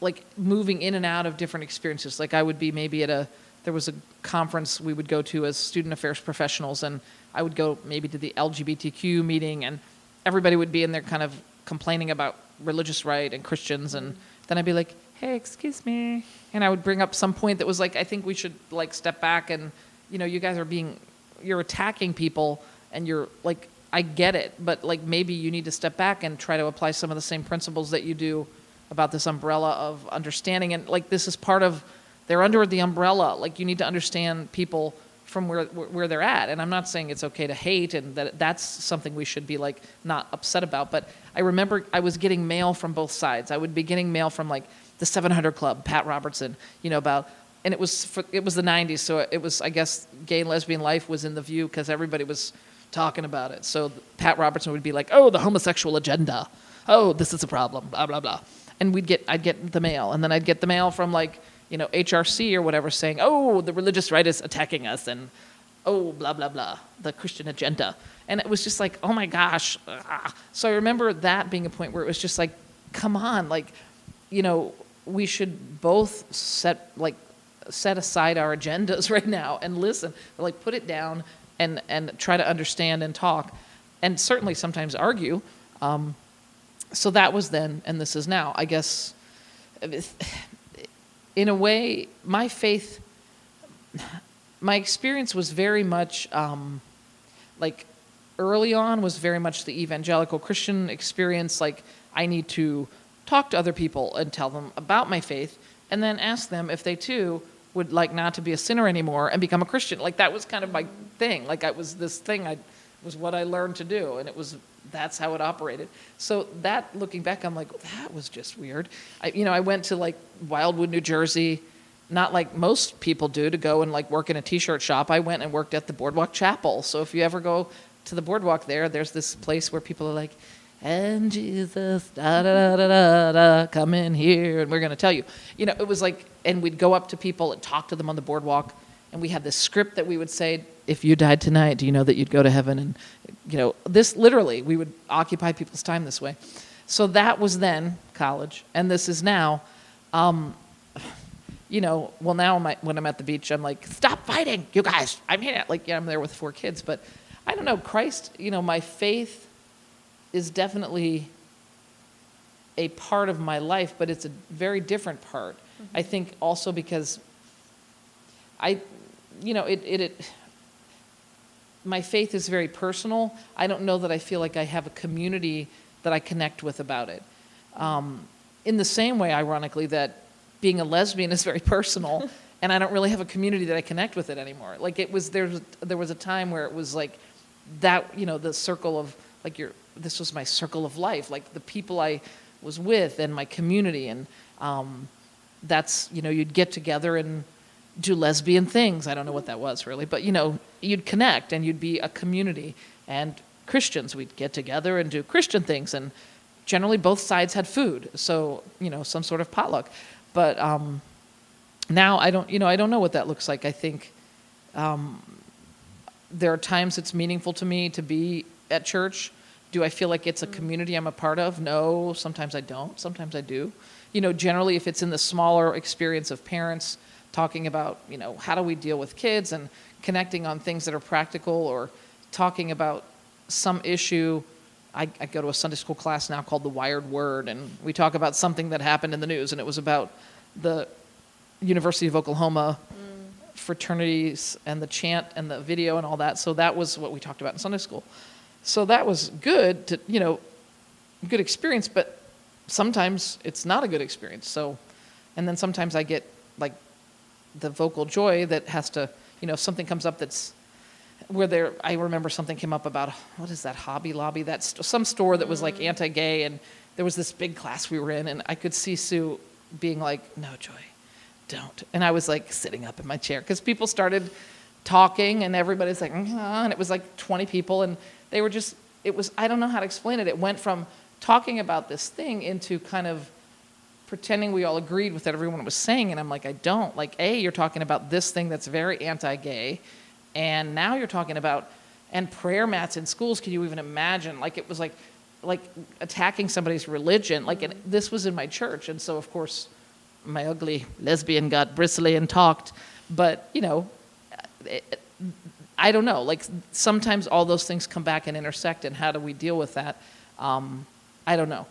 A: like moving in and out of different experiences. Like, I would be maybe there was a conference we would go to as student affairs professionals, and I would go maybe to the LGBTQ meeting, and everybody would be in there kind of complaining about religious right and Christians, and then I'd be like, hey, excuse me, and I would bring up some point that was like, I think we should like step back, and you guys you're attacking people, and you're like, I get it, but like maybe you need to step back and try to apply some of the same principles that you do about this umbrella of understanding, and like this is part of, they're under the umbrella, like you need to understand people from where they're at. And I'm not saying it's okay to hate, and that's something we should be like not upset about, but I remember I was getting mail from both sides. I would be getting mail from like the 700 Club, Pat Robertson, about, and it was the 90s, so it was, I guess, gay and lesbian life was in the view because everybody was talking about it. So Pat Robertson would be like, oh, the homosexual agenda, oh, this is a problem, blah blah blah, and I'd get the mail, and then I'd get the mail from like HRC or whatever saying, oh, the religious right is attacking us, and oh, blah blah blah, the Christian agenda, and it was just like, oh my gosh. So I remember that being a point where it was just like, come on, like, we should both set aside our agendas right now and listen, like put it down and try to understand and talk, and certainly sometimes argue. So that was then, and this is now. I guess, in a way, my experience was very much, like early on was very much the evangelical Christian experience. Like I need to talk to other people and tell them about my faith, and then ask them if they too would like not to be a sinner anymore and become a Christian. Like that was kind of my thing. Like was what I learned to do, and that's how it operated. So that, looking back, I'm like, that was just weird. I went to like Wildwood, New Jersey, not like most people do, to go and like work in a t-shirt shop. I went and worked at the Boardwalk Chapel. So if you ever go to the Boardwalk there's this place where people are like, and Jesus, da da da da da, come in here, and we're going to tell you. It was like, and we'd go up to people and talk to them on the boardwalk, and we had this script that we would say, if you died tonight, do you know that you'd go to heaven? And, this literally, we would occupy people's time this way. So that was then college, and this is now. Now when I'm at the beach, I'm like, stop fighting, you guys. I'm here. Like, I'm there with 4 kids, but I don't know, Christ, my faith is definitely a part of my life, but it's a very different part. Mm-hmm. I think also because my faith is very personal. I don't know that I feel like I have a community that I connect with about it. In the same way, ironically, that being a lesbian is very personal, and I don't really have a community that I connect with it anymore. Like there was a time where it was like that, the circle of like this was my circle of life, like the people I was with and my community, and that's, you'd get together and do lesbian things. I don't know what that was really, but you'd connect and you'd be a community. And Christians, we'd get together and do Christian things, and generally both sides had food, so some sort of potluck. But now I don't know what that looks like. I think there are times it's meaningful to me to be at church. Do I feel like it's a community I'm a part of? No, sometimes I don't. Sometimes I do. Generally if it's in the smaller experience of parents talking about, how do we deal with kids and connecting on things that are practical, or talking about some issue. I go to a Sunday school class now called The Wired Word, and we talk about something that happened in the news, and it was about the University of Oklahoma fraternities and the chant and the video and all that. So that was what we talked about in Sunday school. So that was good to, good experience, but sometimes it's not a good experience. So, and then sometimes I get like the vocal joy that has to, if something comes up that's where I remember something came up about, what is that, Hobby Lobby? That's some store that was like anti-gay, and there was this big class we were in, and I could see Sue being like, no, Joy, don't. And I was like sitting up in my chair because people started talking, and everybody's like, and it was like 20 people, and they were just, I don't know how to explain it. It went from talking about this thing into kind of pretending we all agreed with what everyone was saying, and I'm like, I don't. Like, you're talking about this thing that's very anti-gay, and now you're talking about, and prayer mats in schools, can you even imagine? Like, it was like attacking somebody's religion. Like, and this was in my church, and so, of course, my ugly lesbian got bristly and talked, but, I don't know. Like, sometimes all those things come back and intersect, and how do we deal with that? I don't know.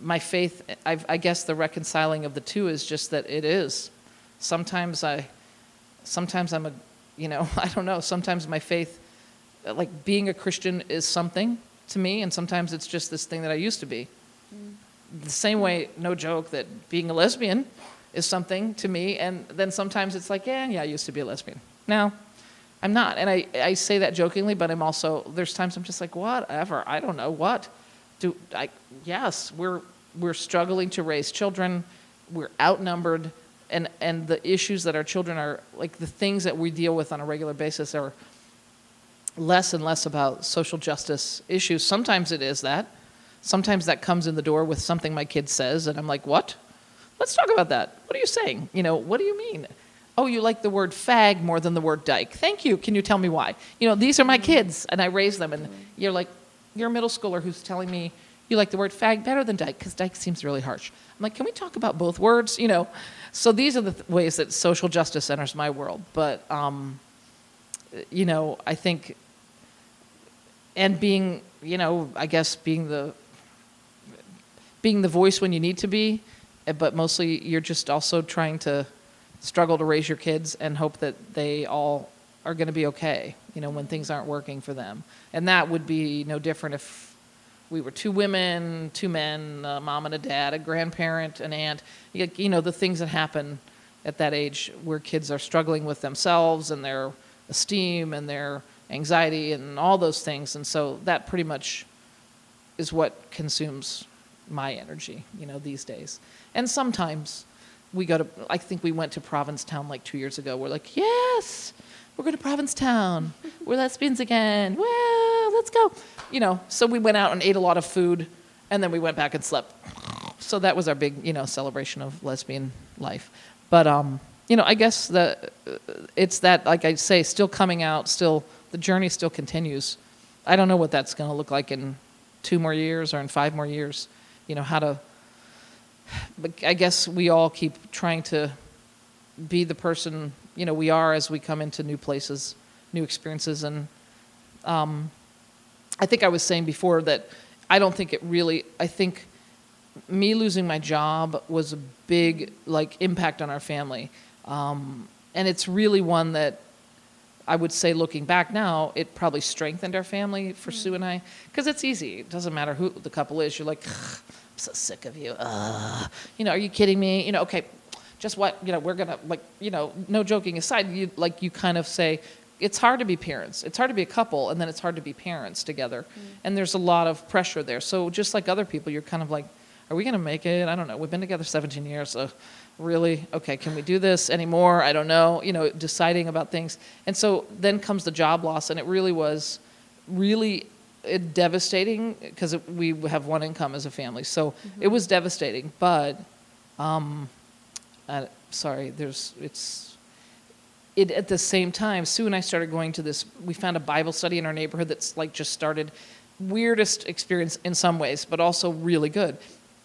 A: my faith, I guess the reconciling of the two is just that it is. Sometimes I'm a, I don't know, sometimes my faith, like being a Christian is something to me, and sometimes it's just this thing that I used to be. The same way, no joke, that being a lesbian is something to me, and then sometimes it's like, yeah, I used to be a lesbian. Now, I'm not, and I say that jokingly, but I'm also, there's times I'm just like, whatever, I don't know, what? Yes, we're struggling to raise children, we're outnumbered, and the issues that our children are, like the things that we deal with on a regular basis are less and less about social justice issues. Sometimes it is that. Sometimes that comes in the door with something my kid says, and I'm like, what? Let's talk about that. What are you saying? What do you mean? Oh, you like the word fag more than the word dyke. Thank you. Can you tell me why? These are my kids, and I raise them, and you're a middle schooler who's telling me you like the word fag better than dyke, because dyke seems really harsh. I'm like, can we talk about both words? So these are the ways that social justice enters my world. But, I think, and being, I guess being the voice when you need to be, but mostly you're just also trying to struggle to raise your kids and hope that they all are going to be okay, when things aren't working for them. And that would be no different if we were two women, two men, a mom and a dad, a grandparent, an aunt, the things that happen at that age where kids are struggling with themselves and their esteem and their anxiety and all those things. And so that pretty much is what consumes my energy, these days. And sometimes I think we went to Provincetown like 2 years ago. We're like, yes, we're going to Provincetown. We're lesbians again. Well, let's go. So we went out and ate a lot of food, and then we went back and slept. So that was our big, celebration of lesbian life. But, I guess it's that, like I say, still coming out, the journey still continues. I don't know what that's going to look like in 2 more years or in 5 more years, but I guess we all keep trying to be the person, we are as we come into new places, new experiences. And I think I was saying before that I think me losing my job was a big, impact on our family. And it's really one that I would say, looking back now, it probably strengthened our family for Sue and I, because it's easy. It doesn't matter who the couple is. You're like, I'm so sick of you. Are you kidding me? Okay, just what? We're gonna no joking aside. You kind of say, it's hard to be parents. It's hard to be a couple, and then it's hard to be parents together. And there's a lot of pressure there. So just like other people, you're kind of like, are we gonna make it? I don't know. We've been together 17 years, so really? Okay, can we do this anymore? I don't know. Deciding about things. And so then comes the job loss, and it really was devastating, because we have one income as a family. So it was devastating, but at the same time, Sue and I started going to we found a Bible study in our neighborhood that's just started. Weirdest experience in some ways, but also really good.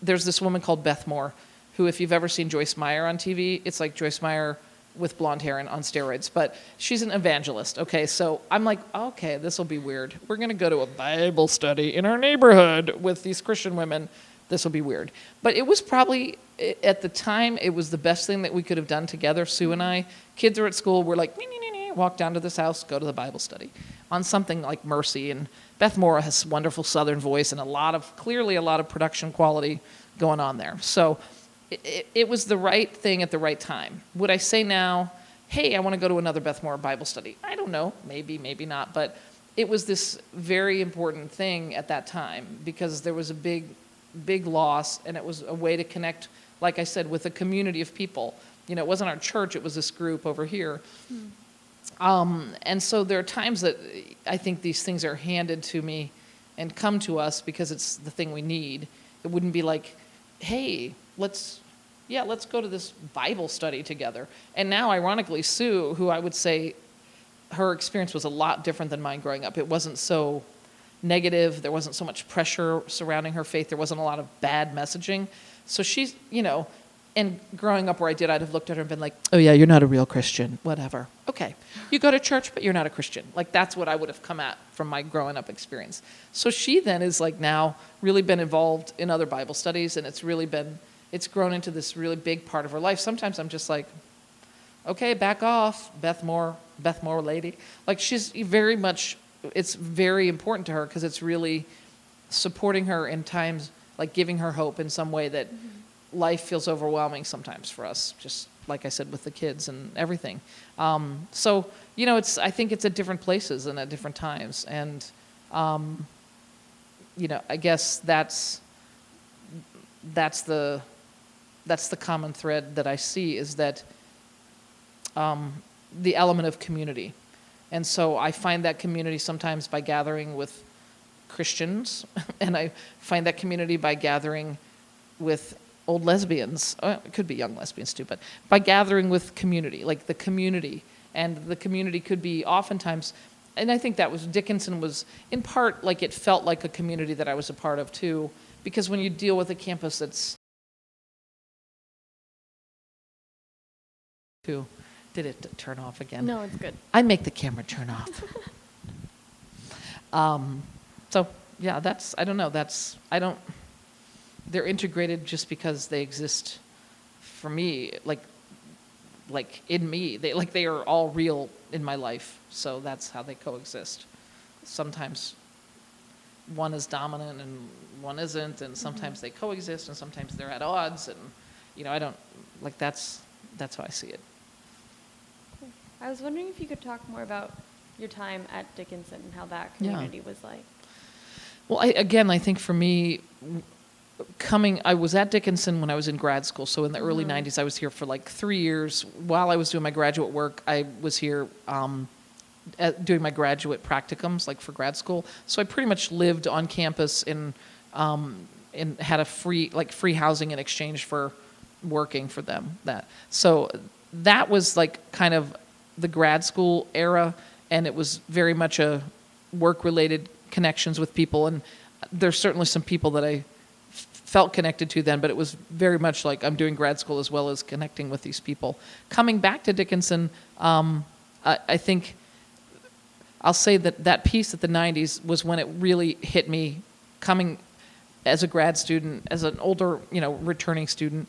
A: There's this woman called Beth Moore, who, if you've ever seen Joyce Meyer on TV, it's like Joyce Meyer with blonde hair and on steroids, but she's an evangelist. Okay, so I'm like, okay, this will be weird. We're going to go to a Bible study in our neighborhood with these Christian women. This will be weird. But it was probably, at the time, it was the best thing that we could have done together, Sue and I. Kids are at school. We're like, walk down to this house, go to the Bible study on something like mercy. And Beth Moore has a wonderful Southern voice and clearly a lot of production quality going on there. So it was the right thing at the right time. Would I say now, hey, I want to go to another Beth Moore Bible study? I don't know. Maybe, maybe not. But it was this very important thing at that time, because there was a big, big loss, and it was a way to connect, like I said, with a community of people. It wasn't our church. It was this group over here. And so there are times that I think these things are handed to me and come to us because it's the thing we need. It wouldn't be like, hey, let's go to this Bible study together. And now, ironically, Sue, who I would say her experience was a lot different than mine growing up. It wasn't so negative. There wasn't so much pressure surrounding her faith. There wasn't a lot of bad messaging. So she's, and growing up where I did, I'd have looked at her and been like, oh yeah, you're not a real Christian, whatever. Okay, you go to church, but you're not a Christian. Like, that's what I would have come at from my growing up experience. So she then is like now really been involved in other Bible studies, and it's grown into this really big part of her life. Sometimes I'm just like, okay, back off, Beth Moore lady. Like, she's very much, it's very important to her because it's really supporting her in times, like giving her hope in some way that life feels overwhelming sometimes for us, just like I said, with the kids and everything. So, I think it's at different places and at different times. And, I guess that's the common thread that I see, is that the element of community. And so I find that community sometimes by gathering with Christians, and I find that community by gathering with old lesbians. It could be young lesbians too, but by gathering with community, like the community. And the community could be oftentimes, and I think that was, Dickinson was in part, like, it felt like a community that I was a part of too, because when you deal with a campus that's too. Did it turn off again?
B: No, it's good.
A: I make the camera turn off. So yeah, they're integrated just because they exist for me, like in me. They are all real in my life. So that's how they coexist. Sometimes one is dominant and one isn't, and sometimes they coexist, and sometimes they're at odds, and that's how I see it.
B: I was wondering if you could talk more about your time at Dickinson and how that community was like.
A: Well, I think for me, I was at Dickinson when I was in grad school. So in the early 90s, I was here for like 3 years. While I was doing my graduate work, I was here doing my graduate practicums, like for grad school. So I pretty much lived on campus and had a free housing in exchange for working for them. So that was like kind of the grad school era, and it was very much a work-related connections with people, and there's certainly some people that I felt connected to then, but it was very much like I'm doing grad school as well as connecting with these people. Coming back to Dickinson, I think I'll say that piece at the 90s was when it really hit me, coming as a grad student, as an older, returning student.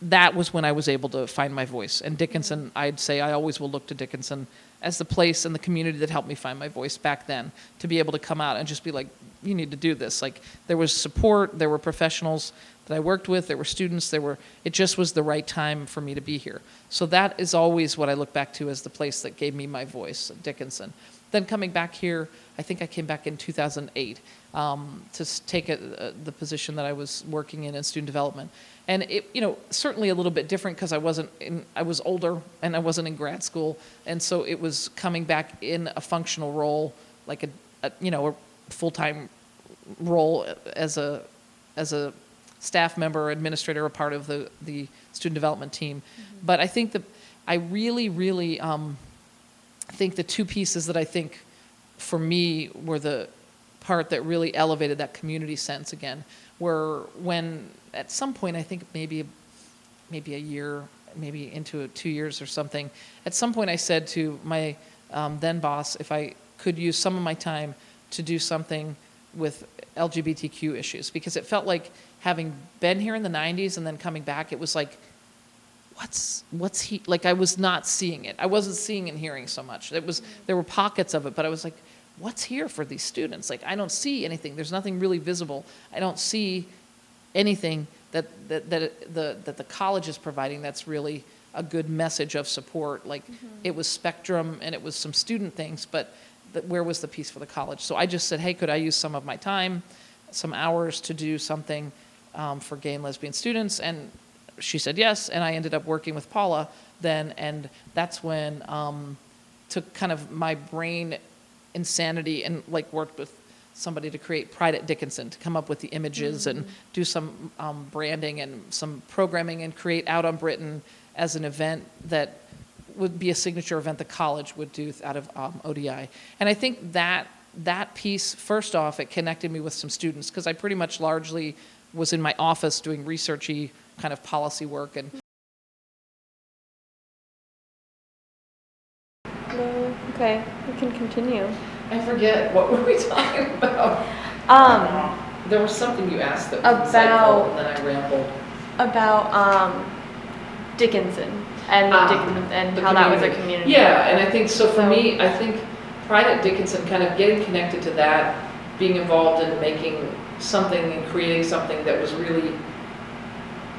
A: That was when I was able to find my voice. And Dickinson, I'd say I always will look to Dickinson as the place and the community that helped me find my voice back then, to be able to come out and just be like, you need to do this. Like, there was support, there were professionals that I worked with, there were students, it just was the right time for me to be here. So that is always what I look back to as the place that gave me my voice, Dickinson. Then coming back here, I think I came back in 2008 to take the position that I was working in student development. And it, certainly a little bit different because I was older and I wasn't in grad school. And so it was coming back in a functional role, like a full-time role as a staff member, administrator, a part of the student development team. Mm-hmm. But I think I really, really think the two pieces that I think for me were the part that really elevated that community sense again were when at some point, I think maybe a year, maybe into 2 years or something, at some point I said to my then boss if I could use some of my time to do something with LGBTQ issues, because it felt like, having been here in the 90s and then coming back, it was like, what's he, like, I was not seeing it. I wasn't seeing and hearing so much. There were pockets of it, but I was like, what's here for these students? Like, I don't see anything. There's nothing really visible. I don't see anything that the college is providing that's really a good message of support. Like, it was Spectrum and it was some student things, but where was the piece for the college? So I just said, hey, could I use some of my time, some hours to do something for gay and lesbian students? And she said yes, and I ended up working with Paula then, and that's when took kind of my brain insanity and like worked with somebody to create Pride at Dickinson, to come up with the images and do some branding and some programming and create Out on Britain as an event that would be a signature event the college would do out of ODI. And I think that piece, first off, it connected me with some students, because I pretty much largely was in my office doing researchy kind of policy work. And
B: No, okay, we can continue.
A: I forget, what were we talking about? There was something you asked that was insightful, and then I rambled.
B: About Dickinson and and
A: The
B: how that was a
A: community.
B: community.
A: Yeah, and I think, so for
B: So-
A: me, I think Pride at Dickinson, kind of getting connected to that, being involved in making something and creating something that was really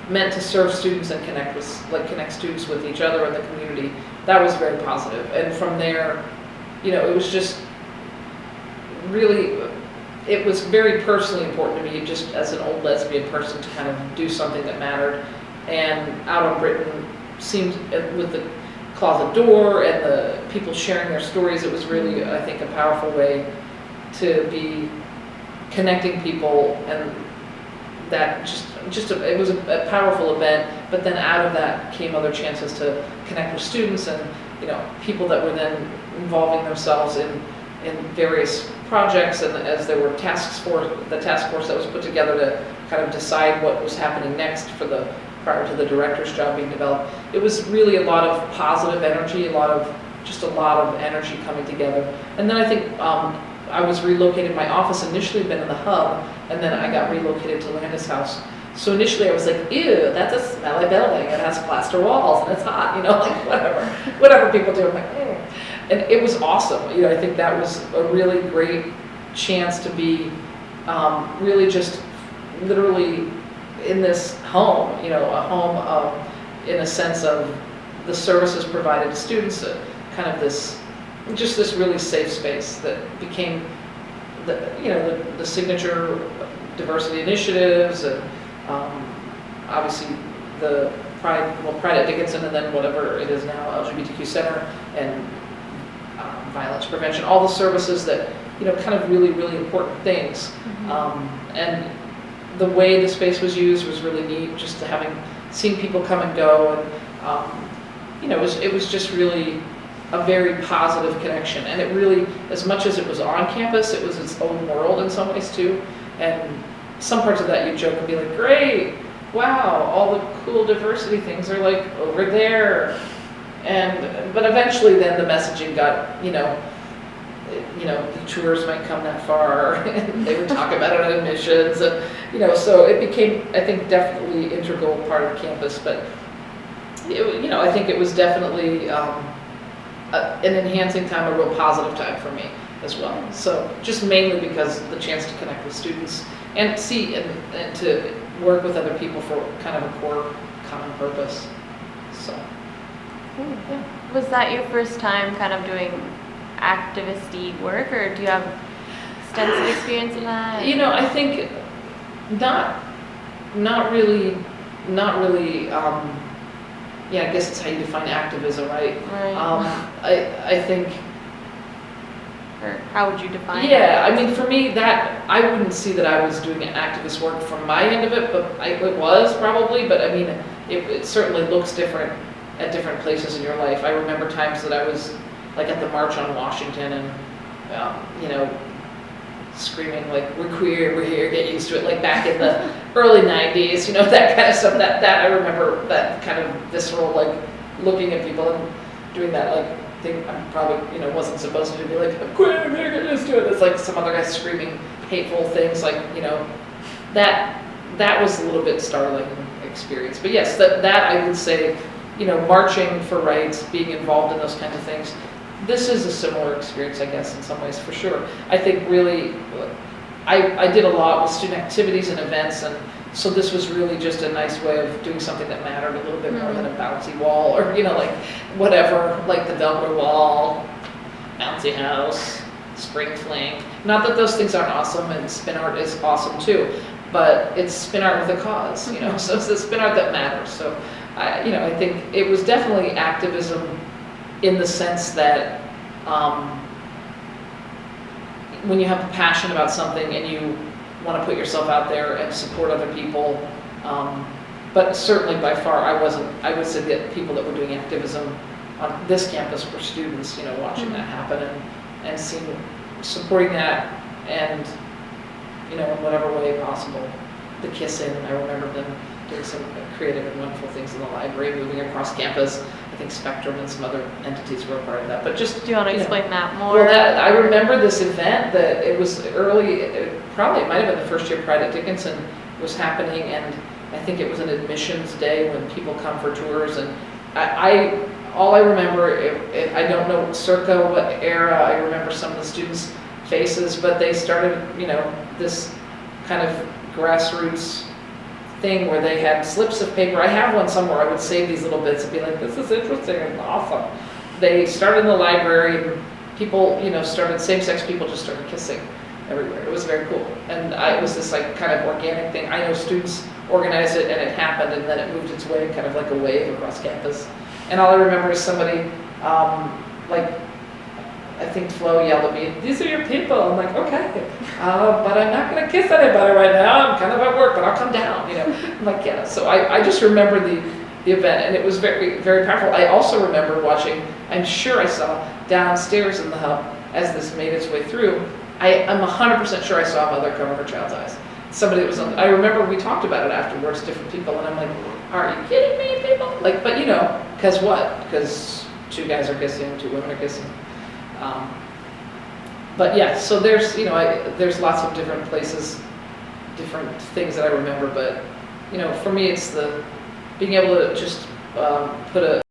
A: meant to serve students and connect students with each other and the community, that was very positive. And from there, it was just really, it was very personally important to me, just as an old lesbian person, to kind of do something that mattered. And Out on Britain seemed, with the closet door and the people sharing their stories, it was really, I think, a powerful way to be connecting people, and that it was a powerful event. But then out of that came other chances to connect with students and people that were then involving themselves in various projects, and as there were the task force that was put together to kind of decide what was happening next prior to the director's job being developed. It was really a lot of positive energy, a lot of energy coming together. And then I think I was relocated. My office initially had been in the hub, and then I got relocated to Landis House. So initially I was like, ew, that's a smelly building. It has plaster walls and it's hot, like whatever people do. I'm like, ew. And it was awesome. I think that was a really great chance to be really just literally in this home, a home in a sense of the services provided to students, kind of this really safe space that became the signature diversity initiatives, and obviously the Pride at Dickinson, and then whatever it is now, LGBTQ Center, and violence prevention, all the services that, kind of really, really important things. And the way the space was used was really neat, just seeing people come and go, and it was just really a very positive connection. And it really, as much as it was on campus, it was its own world in some ways too. And some parts of that you joke and be like, great, wow, all the cool diversity things are like over there. But eventually then the messaging got, the tours might come that far, and they would talk about it at admissions, and so it became, I think, definitely integral part of campus. But I think it was definitely an enhancing time, a real positive time for me as well. So just mainly because the chance to connect with students and see and to work with other people for kind of a core common purpose. So.
B: Yeah. Was that your first time kind of doing activist-y work, or do you have extensive experience in that?
A: I think not really. I guess it's how you define activism, right?
B: Right.
A: I think.
B: Or how would you define?
A: Yeah, I mean, for me, that I wouldn't see that I was doing activist work from my end of it, but it was probably. But I mean, it certainly looks different at different places in your life. I remember times that I was like at the March on Washington, and screaming like, we're queer, we're here, get used to it, like back in the early 90s, that kind of stuff. That I remember, that kind of visceral, like looking at people and doing that like thing. I probably wasn't supposed to be like, I'm queer, I'm here, get used to it. It's like some other guy screaming hateful things, like that was a little bit startling experience. But yes, that I would say, marching for rights, being involved in those kinds of things, this is a similar experience, I guess, in some ways, for sure. I think really, I did a lot with student activities and events, and so this was really just a nice way of doing something that mattered a little bit more than a bouncy wall, or like whatever, like the Velcro wall, bouncy house, spring fling. Not that those things aren't awesome, and spin art is awesome too, but it's spin art with a cause, so it's the spin art that matters. So I think it was definitely activism in the sense that when you have a passion about something and you want to put yourself out there and support other people, but certainly by far I would say that people that were doing activism on this campus were students, watching that happen and supporting that, and in whatever way possible. the kissing. I remember them doing some creative and wonderful things in the library, moving across campus. I think Spectrum and some other entities were a part of that. But just,
B: Do you want to
A: know,
B: explain that more?
A: well, I remember this event that it was early, it might have been the first year Pride at Dickinson was happening, and I think it was an admissions day when people come for tours, and all I remember, I don't know circa what era, I remember some of the students' faces, but they started, this kind of grassroots thing where they had slips of paper. I have one somewhere. I would save these little bits and be like, this is interesting and awesome. They started in the library, and people, same-sex people just started kissing everywhere. It was very cool. And it was this like kind of organic thing. I know students organized it and it happened, and then it moved its way kind of like a wave across campus. And all I remember is somebody, I think Flo yelled at me, "These are your people." I'm like, okay, but I'm not going to kiss anybody right now. I'm kind of at work, but I'll come down, I'm like, yeah. So I just remember the event, and it was very, very powerful. I also remember watching, I'm sure I saw downstairs in the hub, as this made its way through, I'm 100% sure I saw a mother cover her child's eyes. Somebody that was on, I remember we talked about it afterwards, different people, and I'm like, are you kidding me, people? Like, but because what? Because 2 guys are kissing, 2 women are kissing. But yeah, so there's, there's lots of different places, different things that I remember, but, for me it's being able to just put a